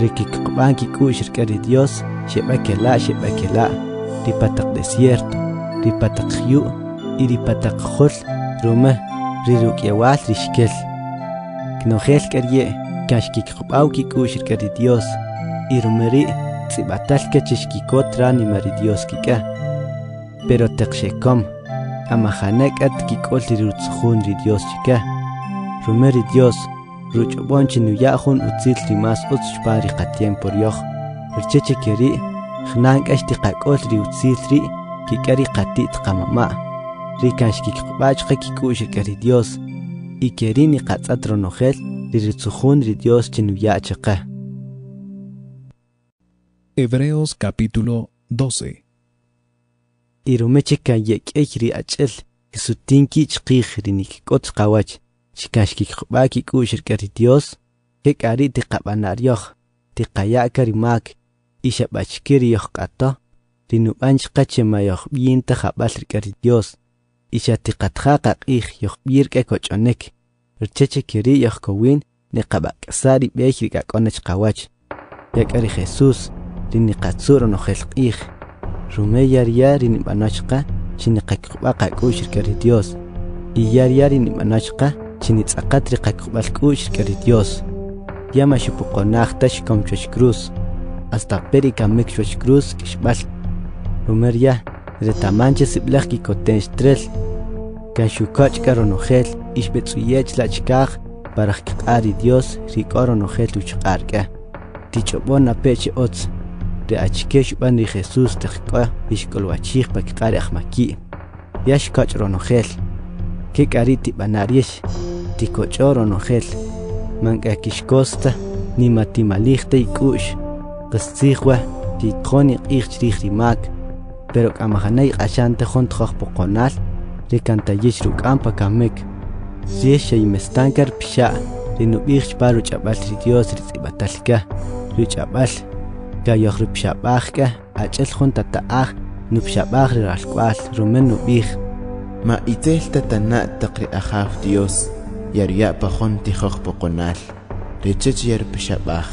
rikikqb'an kik'u'x rk'ar ri Dios, xeb'akela, ripataq desierto, ripataq jyu', y ripataq jul, rume, riruk'yawal rixkel, knojel k'arye, kan xkikqb'aw kik'u'x rk'ar ri Dios, y rumeri, tz'ibatalka chixkikot ranima ri Dios kika, pero teqxekom, amajanek'at kik'ol rirutzujun ri Dios chika, rumeri Dios, ruch'ubon chinuya'jun utzil ri mas utz chpan ri qatiempo riyoj, rcheche keri, jnank'ax tiqak'ol ri utzil ri, kik'a ri qati't qamama', ri kan xkikqb'achqa kik'u'x rk'a ri Dios, y keri ni qatz'at ronojel ri ritzujun ri Dios chinuya' chaqa. Hebreos capítulo 12. Irumeche kayek'ri ach'el isutinki chqiqrinik k'otz qawach chikashki qbaki k'ushirkari Dios kek'ari tiqab'anaryoq tiqaya'kari mak ixab'achkiri yoqq'ato rinub'anchqa chemayoq b'yinta jab'al rik'ari Dios ixatiqatjaqa q'ij yoqb'yirk'e koch'onek rcheche kiri yoqkowin niqab'ak'asari b'eey rik'ak'onech qawach yak'ari Jesús riniqatzur onojel q'ij rumeya riya rinib'anochqa chiniqakqb'aqa k'u'x rik'ari Dios iyariya rinib'anochqa chinitz'aqat riqakqb'al k'u'x rik'ari Dios yama xupuqonajta xkomchoch cruz hasta peri kamik xoch cruz kixb'al rumeria retamanche siblaj kikotench trel kan xukoch'ka ronojel ixbetz'uyech lachkaj paraj kq'ari Dios rik'o ronojel uchq'ark'a tich'ob'on apeche otz re'achke xb'an ri Jesús tiqk'o ixk'olwachij pa kq'ari ajmaki' ya xkoch' ronojel kek'ari tib'anaryex tikoch'o ronojel mank'akixkosta nimatimalijta ik'u'x qastzijwa titqoni q'ij chrij rimak pero k'amajanay q'axanta jon tjoj poqonal rikantayex ruk'an pa kamek siex xaymestankar pxa' rinub'ij chpa ruch'ab'al ri Dios ritz'ib'atalka ruch'ab'al kayoq ripxab'ajk'a ach'el jon tata'aj nupxab'aj riralk'wal rumen nub'ij ma itel tatana' taq ri ajaw Dios yarya' pa jon tijoj poqonal richech yarpixab'aj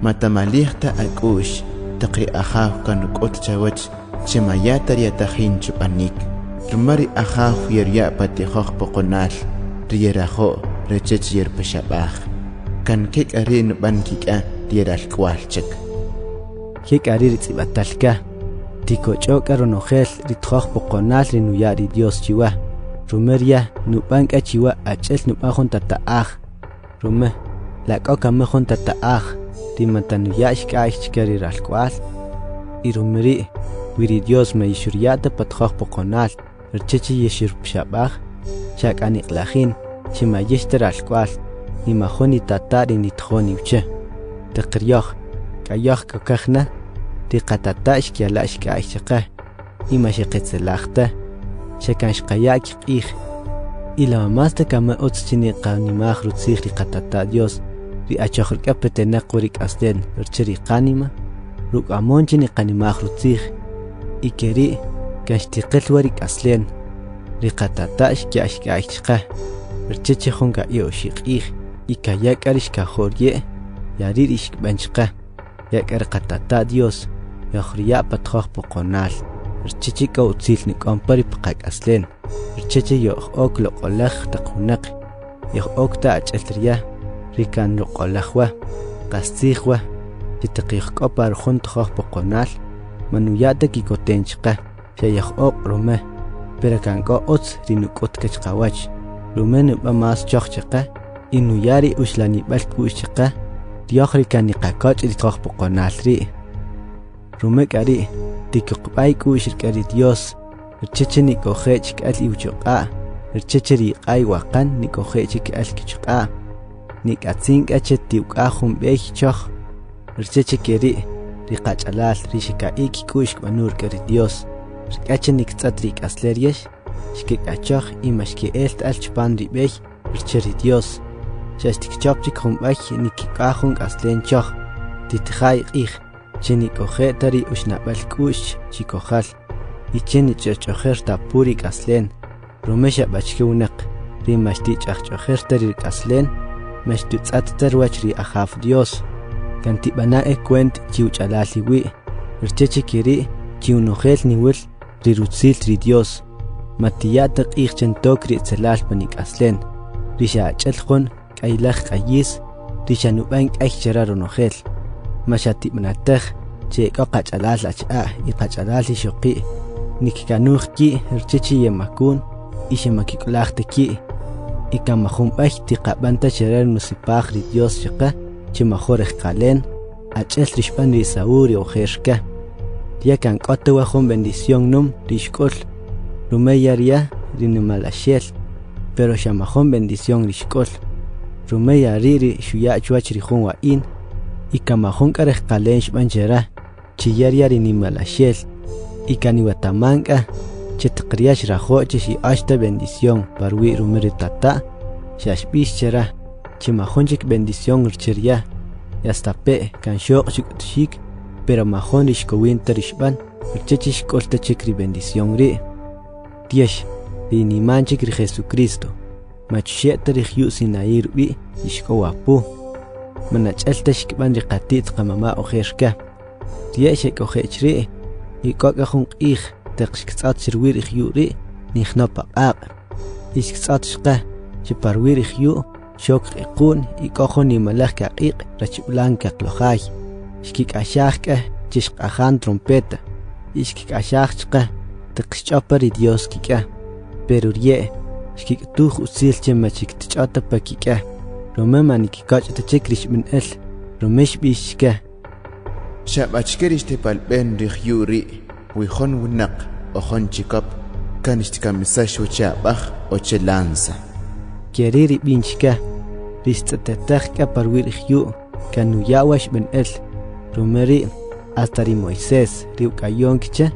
ma tamalijta ak'u'x taq ri ajaw kanuk'ot chawach chemayata riyatajin chub'anik ruma ri ajaw yarya' pa tijoj poqonal riyarajo' richech yarpixab'aj kan kek'ari nub'an kik'a riyaralk'wal chek kek'ari ritz'ib'atalka tikoch'ok'a ronojel ritjoj poqonal rinuya' ri Dios chiwa rumeria nub'ank'a chiwa ach'el nub'an jon tata'aj rume lak'okame jon tata'aj rimantanuya' xk'a'ix chke riralk'wal y rumeri wiri Dios meyixurya'ta pa tjoj poqonal rcheche yexirpxab'aj xak'aniqlajin chimayexta ralk'wal nimajon nitata' rinitjon niwche tiqryoj k'ayoj kokajna riqatata' xkyala' xk'a'ix chaqe ima xiqetzelajta xakan xqaya' kq'ij y la mamasta kame otz chiniqanimaj rutzij riqatata' Dios ri'achoj rk'a petenaq wu rik'aslen rche riqanima ruk'amon chiniqanimaj rutzij y keri kan xtiqil wa rik'aslen riqatata' xkya' xk'a'ix chaqe rcheche jon ka'yo' xiq'ij y kayak'a rixkajorye' yari rixkb'an chaqe yak'a riqatata' Dios yojriya' pa tjoj poqonal rcheche k'o utzil nik'ompa ripaqak'aslen rcheche yo'q'ok loq'olaj taq wunaq yo'q'okta ach'eltriya rikan loq'olajwa qastzijwa chitiqyojk'o pa jon tjoj poqonal manuya'ta kikoten chaqe xayoq'oq' rume pero kan k'o otz rinuk'utka chqawach rume nub'a mas choj chaqe y nuya ri uxlanib'al k'u'x chaqe ryoj rikan niqakoch' ri tjoj poqonal ri' rume k'ari tikuqb'ay k'u'x rik'ari Dios rcheche nik'oje' chk'al iwchoq'a rcheche riq'ay waqan nik'oje' chk'al kichq'a nik'atzink'a che tiwk'a jun b'eey choj rcheche keri riqach'alal rixika'ik k'u'x kb'anur rik'ari Dios rk'ache niktz'at rik'asleryex xkik'achoj ima xke'elt'al chpan ri b'eey rche ri Dios xaxtikchop chik jun b'ay nikik'a jun k'aslen choj titjay q'ij che nik'oje'ta ri uxnab'al k'u'x chikojal y che nich'och'ojer ta puri k'aslen rume xab'achke wunaq ri maxtich'ajch'ojerta ri k'aslen maxtutz'atta rwach ri ajaw Dios kan tib'ana'e kwent chiwch'alal iwi' rcheche keri chiwnojel niwil ri rutzil ri Dios matiya'ta q'ij chentok ri tzelal pa nik'aslen ri xa'ach'el jon k'aylaj q'ayis ri xanub'an k'ay chera ronojel ma xatib'nataj che k'o qach'alal ach'a' y qach'alal ixoqi' nikkanuj ki' rcheche yemakun y xemakik'lajta ki' y kamajunb'ay tiqab'anta chera nusipaj ri Dios chaqe chemajor ejqalen ach'el rixb'an ri Esaú ri ojerka ya kan k'ota wa jon bendición num rixk'ul rumeya riya rinimalaxel pero xamajón bendición rixk'ol rumeya ri xuya' chwach ri jun wa'in y kamajón k'arej qalen xb'an chera chiyariari ni malashel, y caniwatamanca, chetqriash rajoche y hasta bendición parwi rumeri tata, shashbichera, chimajonchik bendición urcheria, y hasta pe, canshok chik, pero majon rishkowinter ishban, urchechish kolta chikri bendición ri. Tiesh, ni manchik ri Jesucristo, machsheta ri sinair bi, ishkowapu. Manachalta shikban ri qatit qamama ojerka. Tieshek ojechri, ikokahun qih, teqshktsat shirwir ri, nihnopaqaq. Ishktsat shqa, chiparwir shok iqun, ikojon ni malaj kaqiq, rachiblanka qlojay. Shkikashajka, chishqajan trompeta. Ishkikashajka, teqshchopari Dios kika. Pero rie, shkiktuj usilche machiktichota pakika. Roma nikikachta chekrish min el, romesh bishka. Shabachkerish te palben ri, wihon winak, ojon chikop, kanishtikamisash ochabach, ochelanza. Keriri binchka, ristatetajka parwirju, kanuyawash min el, romeri, hasta ri Moisés, riukayonkicha,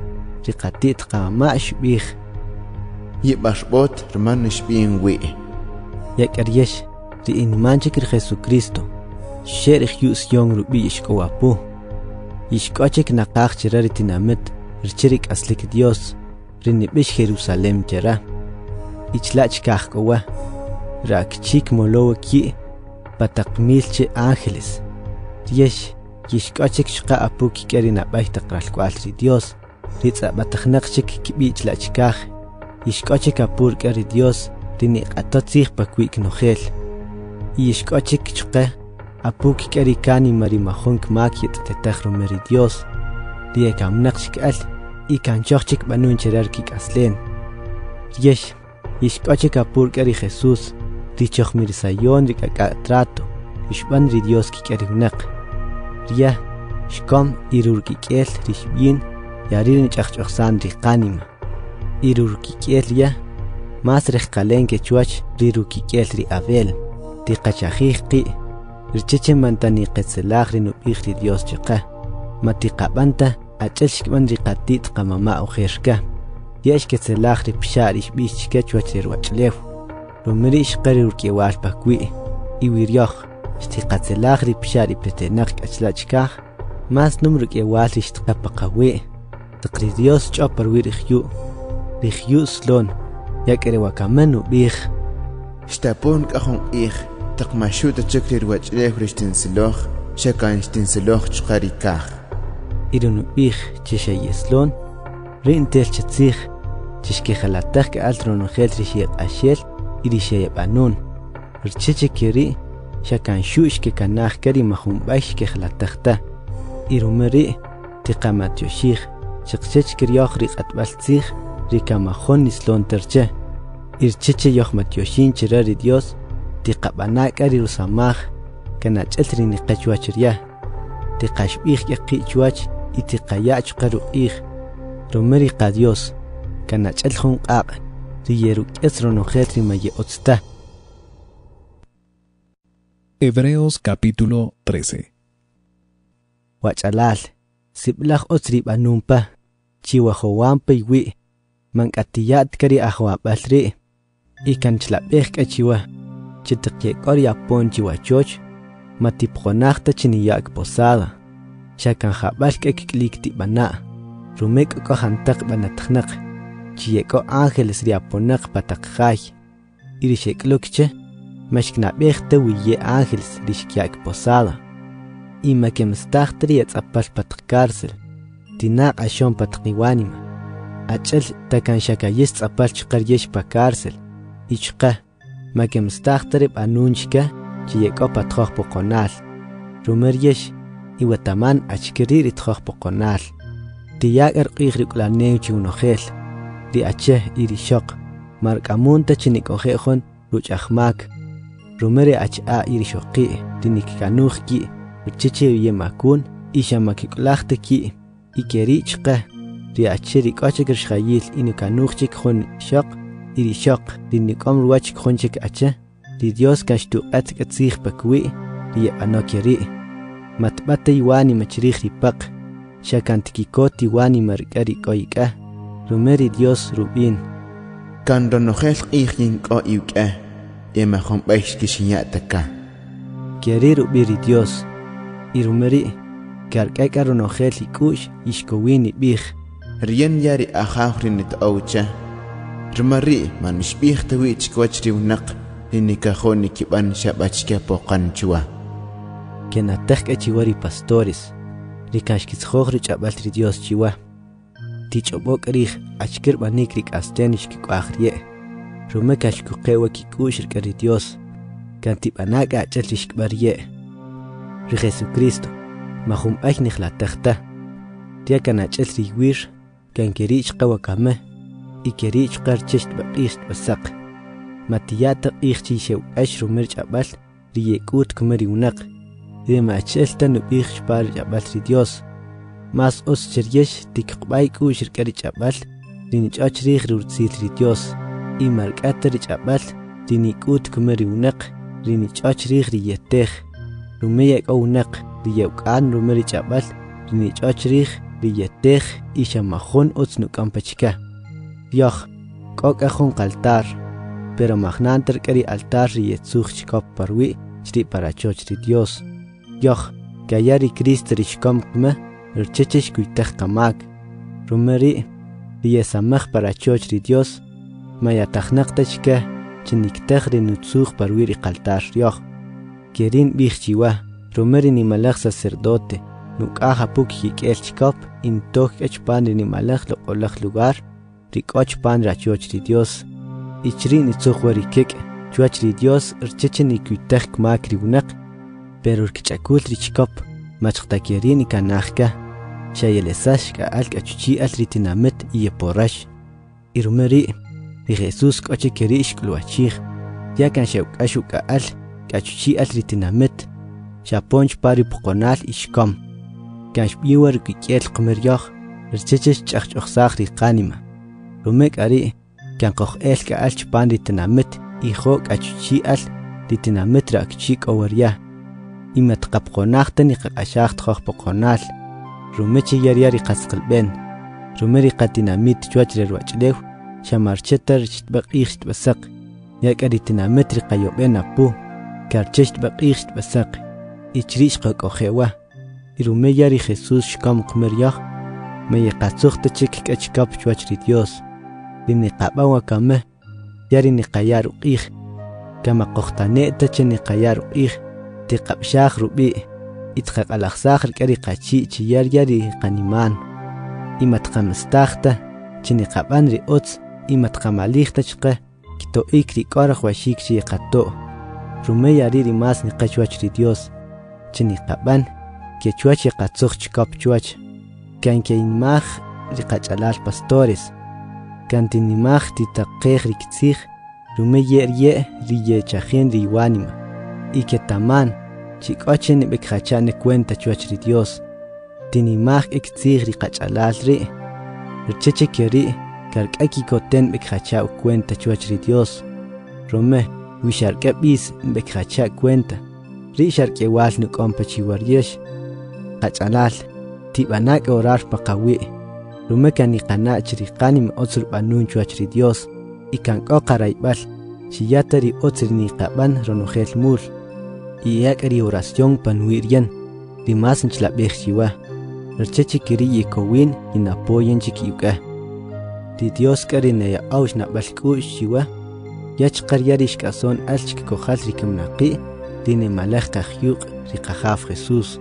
rikatit qamash bih. Yibashbot, romanish bin wi. Yakaryesh, ri inimanchik ri Jesucristo, sherich yus yong rubi ishkowapu. Ishkochek naqaq chira ritinamet, richirik aslik Dios, rinibish Jerusalem chera. Ichlach kahkowa, rakchik molowa ki, pataqmilche ángeles. Yesh, ishkochek shqa apuki kerinabay taqralkwal ri Dios, ritza batajnaqchik kibichlach kaj. Ishkochek apurka ri Dios, riniqatotzig pakwik nojel. Ishkochek chqa, apuki kerikani marimajonk makiet tetaj romeri Dios. Riekamnaqchik al, ikanchochik banun cherarkik aslen. Yesh, ishkochek apurka ri Jesús, richoch mirsayon rikaka trato, ishban ri Dios kikeribnaq. Ria, shkom irurkikel rishbin, yaririn chachchoksan rikanima. Irurkikel ya, mas rejkalen kechuach rirukikel ri Abel, riqachajijqi, richeche mantani qetzelaj rinubij ri Dios chiqa, matiqabanta achel shkban riqatit qamama ojerka. Yesh ketzelaj ri pshar ishbich chikechuach rirwachlew, romeri ishqari urkiewal pakwi, iwiryoch, shtiqatzelaj ri pshar ipetenaq kachlachkaj, mas numru kiewal rishtqapaqawi, taqri Dios chopar wirihyu, rihyu slon, yakerewakaman ubij. Shtapon kahon taqmashuta chakri rwachlew rishtinsiloj, shakan shtinsiloj chqarikaj. Irun ubij chishayeslon, rintel chatzij, chishkejalataj ke altronojel rishiek ashel, irishayebanun. Richeche keri, shakan shush ke kanaj keri mahumbaish ke jalatajta. Irumeri, tiqamatyoshij, chaqchech keryoch riqatbaltzij, rikamajon nislon terche. Ircheche yohmatyoshin chirari Dios, tiqabanaka rirusamaj, kanachel riniqachuachria. Tiqashbij yaqichuach, itiqayach qaruqij. Romeri qa Dios, kanachel junqaq, riyeruk esronojel rimaye otsta. Hebreos capítulo 13. Wachalal, siblaj otsrib anumpa, chiwahowampa iwi, mankatiyat kari ahwabalri, ikan chlapej kachiwa, chitiqyekor yapon chiwachoch, matipjonajta chiniyak posada, shakan jabal kekiklikti bana, rumek kohantak banatajnak, chiyeko ángeles riaponak patakjay, irisheklukche, mashknabejte wiye ángeles rishkyak posada. Ima kemstahtri etzapal patkárcel, tinaq ashon patkiwanima. Achel takan shakayis tzapal chqaryesh pa cárcel, ichqa, ma kemstahtri anunchka, chiyeko patkoj pokonal. Rumeryesh, iwataman achkirir itjoj pokonal. Tiyak erqijriklaneu chiunojel, di ache irishok, markamunta chinikojejon ruchahmak. Rumere acha irishoqi, tinikkanujki, uchiche yemakun, ishamakiklajteki, ikerichqa, riacherik ochekirshayil inikanuchik hun shok, irishok, rinikom ruachik hunchik ache, ri Dios kashtu atzikatzih pakwi, rianokeri. Matbata iwani machrih ripak, Shakantikikoti wani marikari koika. Rumeri Dios rubin. Kando nojel ijin ko iuke. Ema hombaish kishinyataka. Kiari rubiri Dios. Irumeri. Karkaka ronojel ikush ishkowini bih. Rien yari ahahrinit aucha. Rumari man mishbih tawich kwachri unak. Inikahoni kiban shabachka poqanchua. Kenatek chiwari pastores. Rikashkitsjogrich abaltri Dios chiwa. Tichobok rih achkir banikrik astenish kikwakhrie. Rumekashkuqewa kikushir kari Dios. Kantipanaga achalish kbarie. Ri Jesucristo. Mahum ajnikh la takhta. Tia kanachal riwir. Kankerich qawakame. Ikerich qarchest baqist basaq. Matiyata ikhchi shew ashru mirch abal. Riyekut kumari unak. Dema achelta nubih shpar abal ri Dios. Mas os cheryesh tikqbay kushir karich abal. Rinich achrih rurtsil ri Dios. Imark atarich abal. Rinikut kumari unak. Rinich achrih riyeteh. Rumeyak unak. Riyaukan rumerich abal. Rinich achrih riyeteh. Ishamahon otsnuk ampachika. Yoch. Kokahon kaltar. Pero magnanter kari altar riyetsuch chikop parwi. Chri para choch ri Dios. Yoch. Kayari Cristo rishkom kme. Urchechesh kuitech kamak. Rumeri. Riyesamach para choch ri Dios. Mayatachnakta chika. Chiniktech rinutsuch parwi ri kaltar yoch. Kerin bich chiwa. Rumeri ni malach sacerdote. Nukaha puk hikel chikop. Intok echpan ni malach lo olach lugar. Rikoch pan rachoch ri Dios. Ichrin itzuchwari kek. Chuach ri Dios urcheche ni kuitech kmak ribunak. Pero urkichakul ri chikop. Machktakerin ni kanachka. Shayelesash ka alk achuchi al ritinamet iye porash. Irumeri. Ri Jesus koche kerish kluachich. Ya kan shawkashu ka al. Kachuchi al ritinamet. Shaponch pari pukonal ishkom. Kansh biwar kikiel qmeryoch. Urcheche chachchochsach ri qanima. Rumek ari. Kan qoch el ka al chpan ritinamet. Iho kachuchi al. Ritinamet ra kchik owarya. Imat qapqonaqta ni qaqashaq tqoq poqonal. Rumechi yaryari qasqilben. Rumeri qatinamit chuachre ruachlew. Shamarchetar chitbaqixt basaq. Yakaritinamit riqayoben apu. Karchecht baqixt basaq. Ichrish qaqojewa. Irume yari Jesus shkam qmeryaq. Mayaqatsuqta chik kachkap chuachri Dios. Dini qabawa kame. Yari ni qayar uqij. Kama qoqtaneta cheni qayar uqij. Tiqabshaq rubi. Itqaqalaxsaq rikari qachi chiyar yari qaniman. Imatqamstaxta chini qaban ri ots. Imatqamalixta chqa. Kito ikri qaraq washik chi qato. Rume yari rimas ni qachuach ri Dios. Chini qaban. Kechuach qatsuk chikop chuach. Kanke inmaj riqachalal pastores. Kantinimaj titaqej riktzij. Rume yerye riyechajen riwanima. Iketaman. Chikoche ni bekjachane cuenta chuach ri Dios. Tinimaj iktzij riqachalal ri. Urcheche keri. Karkaki koten bekjacha cuenta chuach ri Dios. Rome. Wisharke bis bekjacha cuenta. Ri sharke wal nukompa chiwaryesh. Qachalal. Tibanak orar paqawi. Rume kanikana chiriqanim otsur banun chuach ri Dios. Ikanko qaraybal. Chiyatari otsir ni qaban ronojel mul. Iyakari oración panuirian. Rimas nchlabej chiwa. Urcheche kiri yekowin inapoyen chikiuka. Di Dios kari neya aush nabalkush chiwa. Yachqar yarish kason alchik kohal rikimnaqi. Dine malach kahyuq rikajaf Jesús.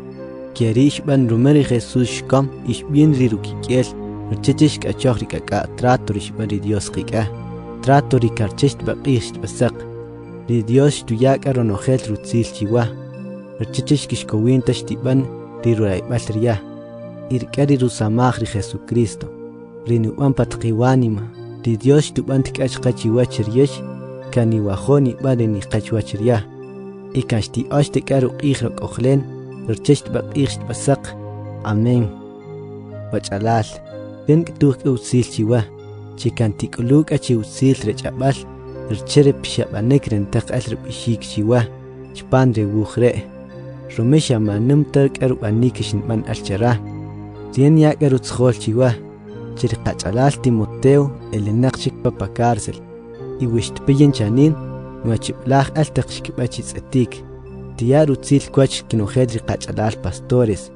Kierish ban rumeri Jesús shkam ish bien rirukikiel. Urcheche shkachoch rikaka trato rishban ri Dios qika. Trato rikarchest baqish basaq. Ri Dios tuyaka ronojel rutzil chiwa. Urcheche kishkowin tashtiban riruaybal riya. Irkari rusamaj ri Jesucristo. Rinuan patqiwanima. Ri Dios tuban tikachqa chiwa chiryesh. Kaniwajoni bade ni qachwa chirya. Ikashti ashtikar uqij roqojlen. Urchecht baqix basaq. Amén. Wachalal. Den kituq utzil chiwa. Chikantikuluk achi utzil rechabal. Urchere pishabanek rentaq alrib ishik chiwa. Chpan re wujre. Rumesha manum tark arubanikishin man alchara. Tien yaker utzjol chiwa, chirikachalal Timoteo, elinakchik papa cárcel, y wishtpillen chanin, nuachiplah altakshkipachitz etik, tiar utzil kwach kinujet rikachalal pastores,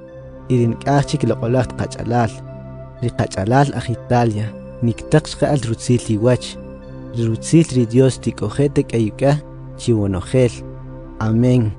irinkachik loqolat kachalal, rikachalal Italia, niktakshka al rutzil iwach, rutzil ri Dios tikojetek ayuka, chiwonojel. Amén.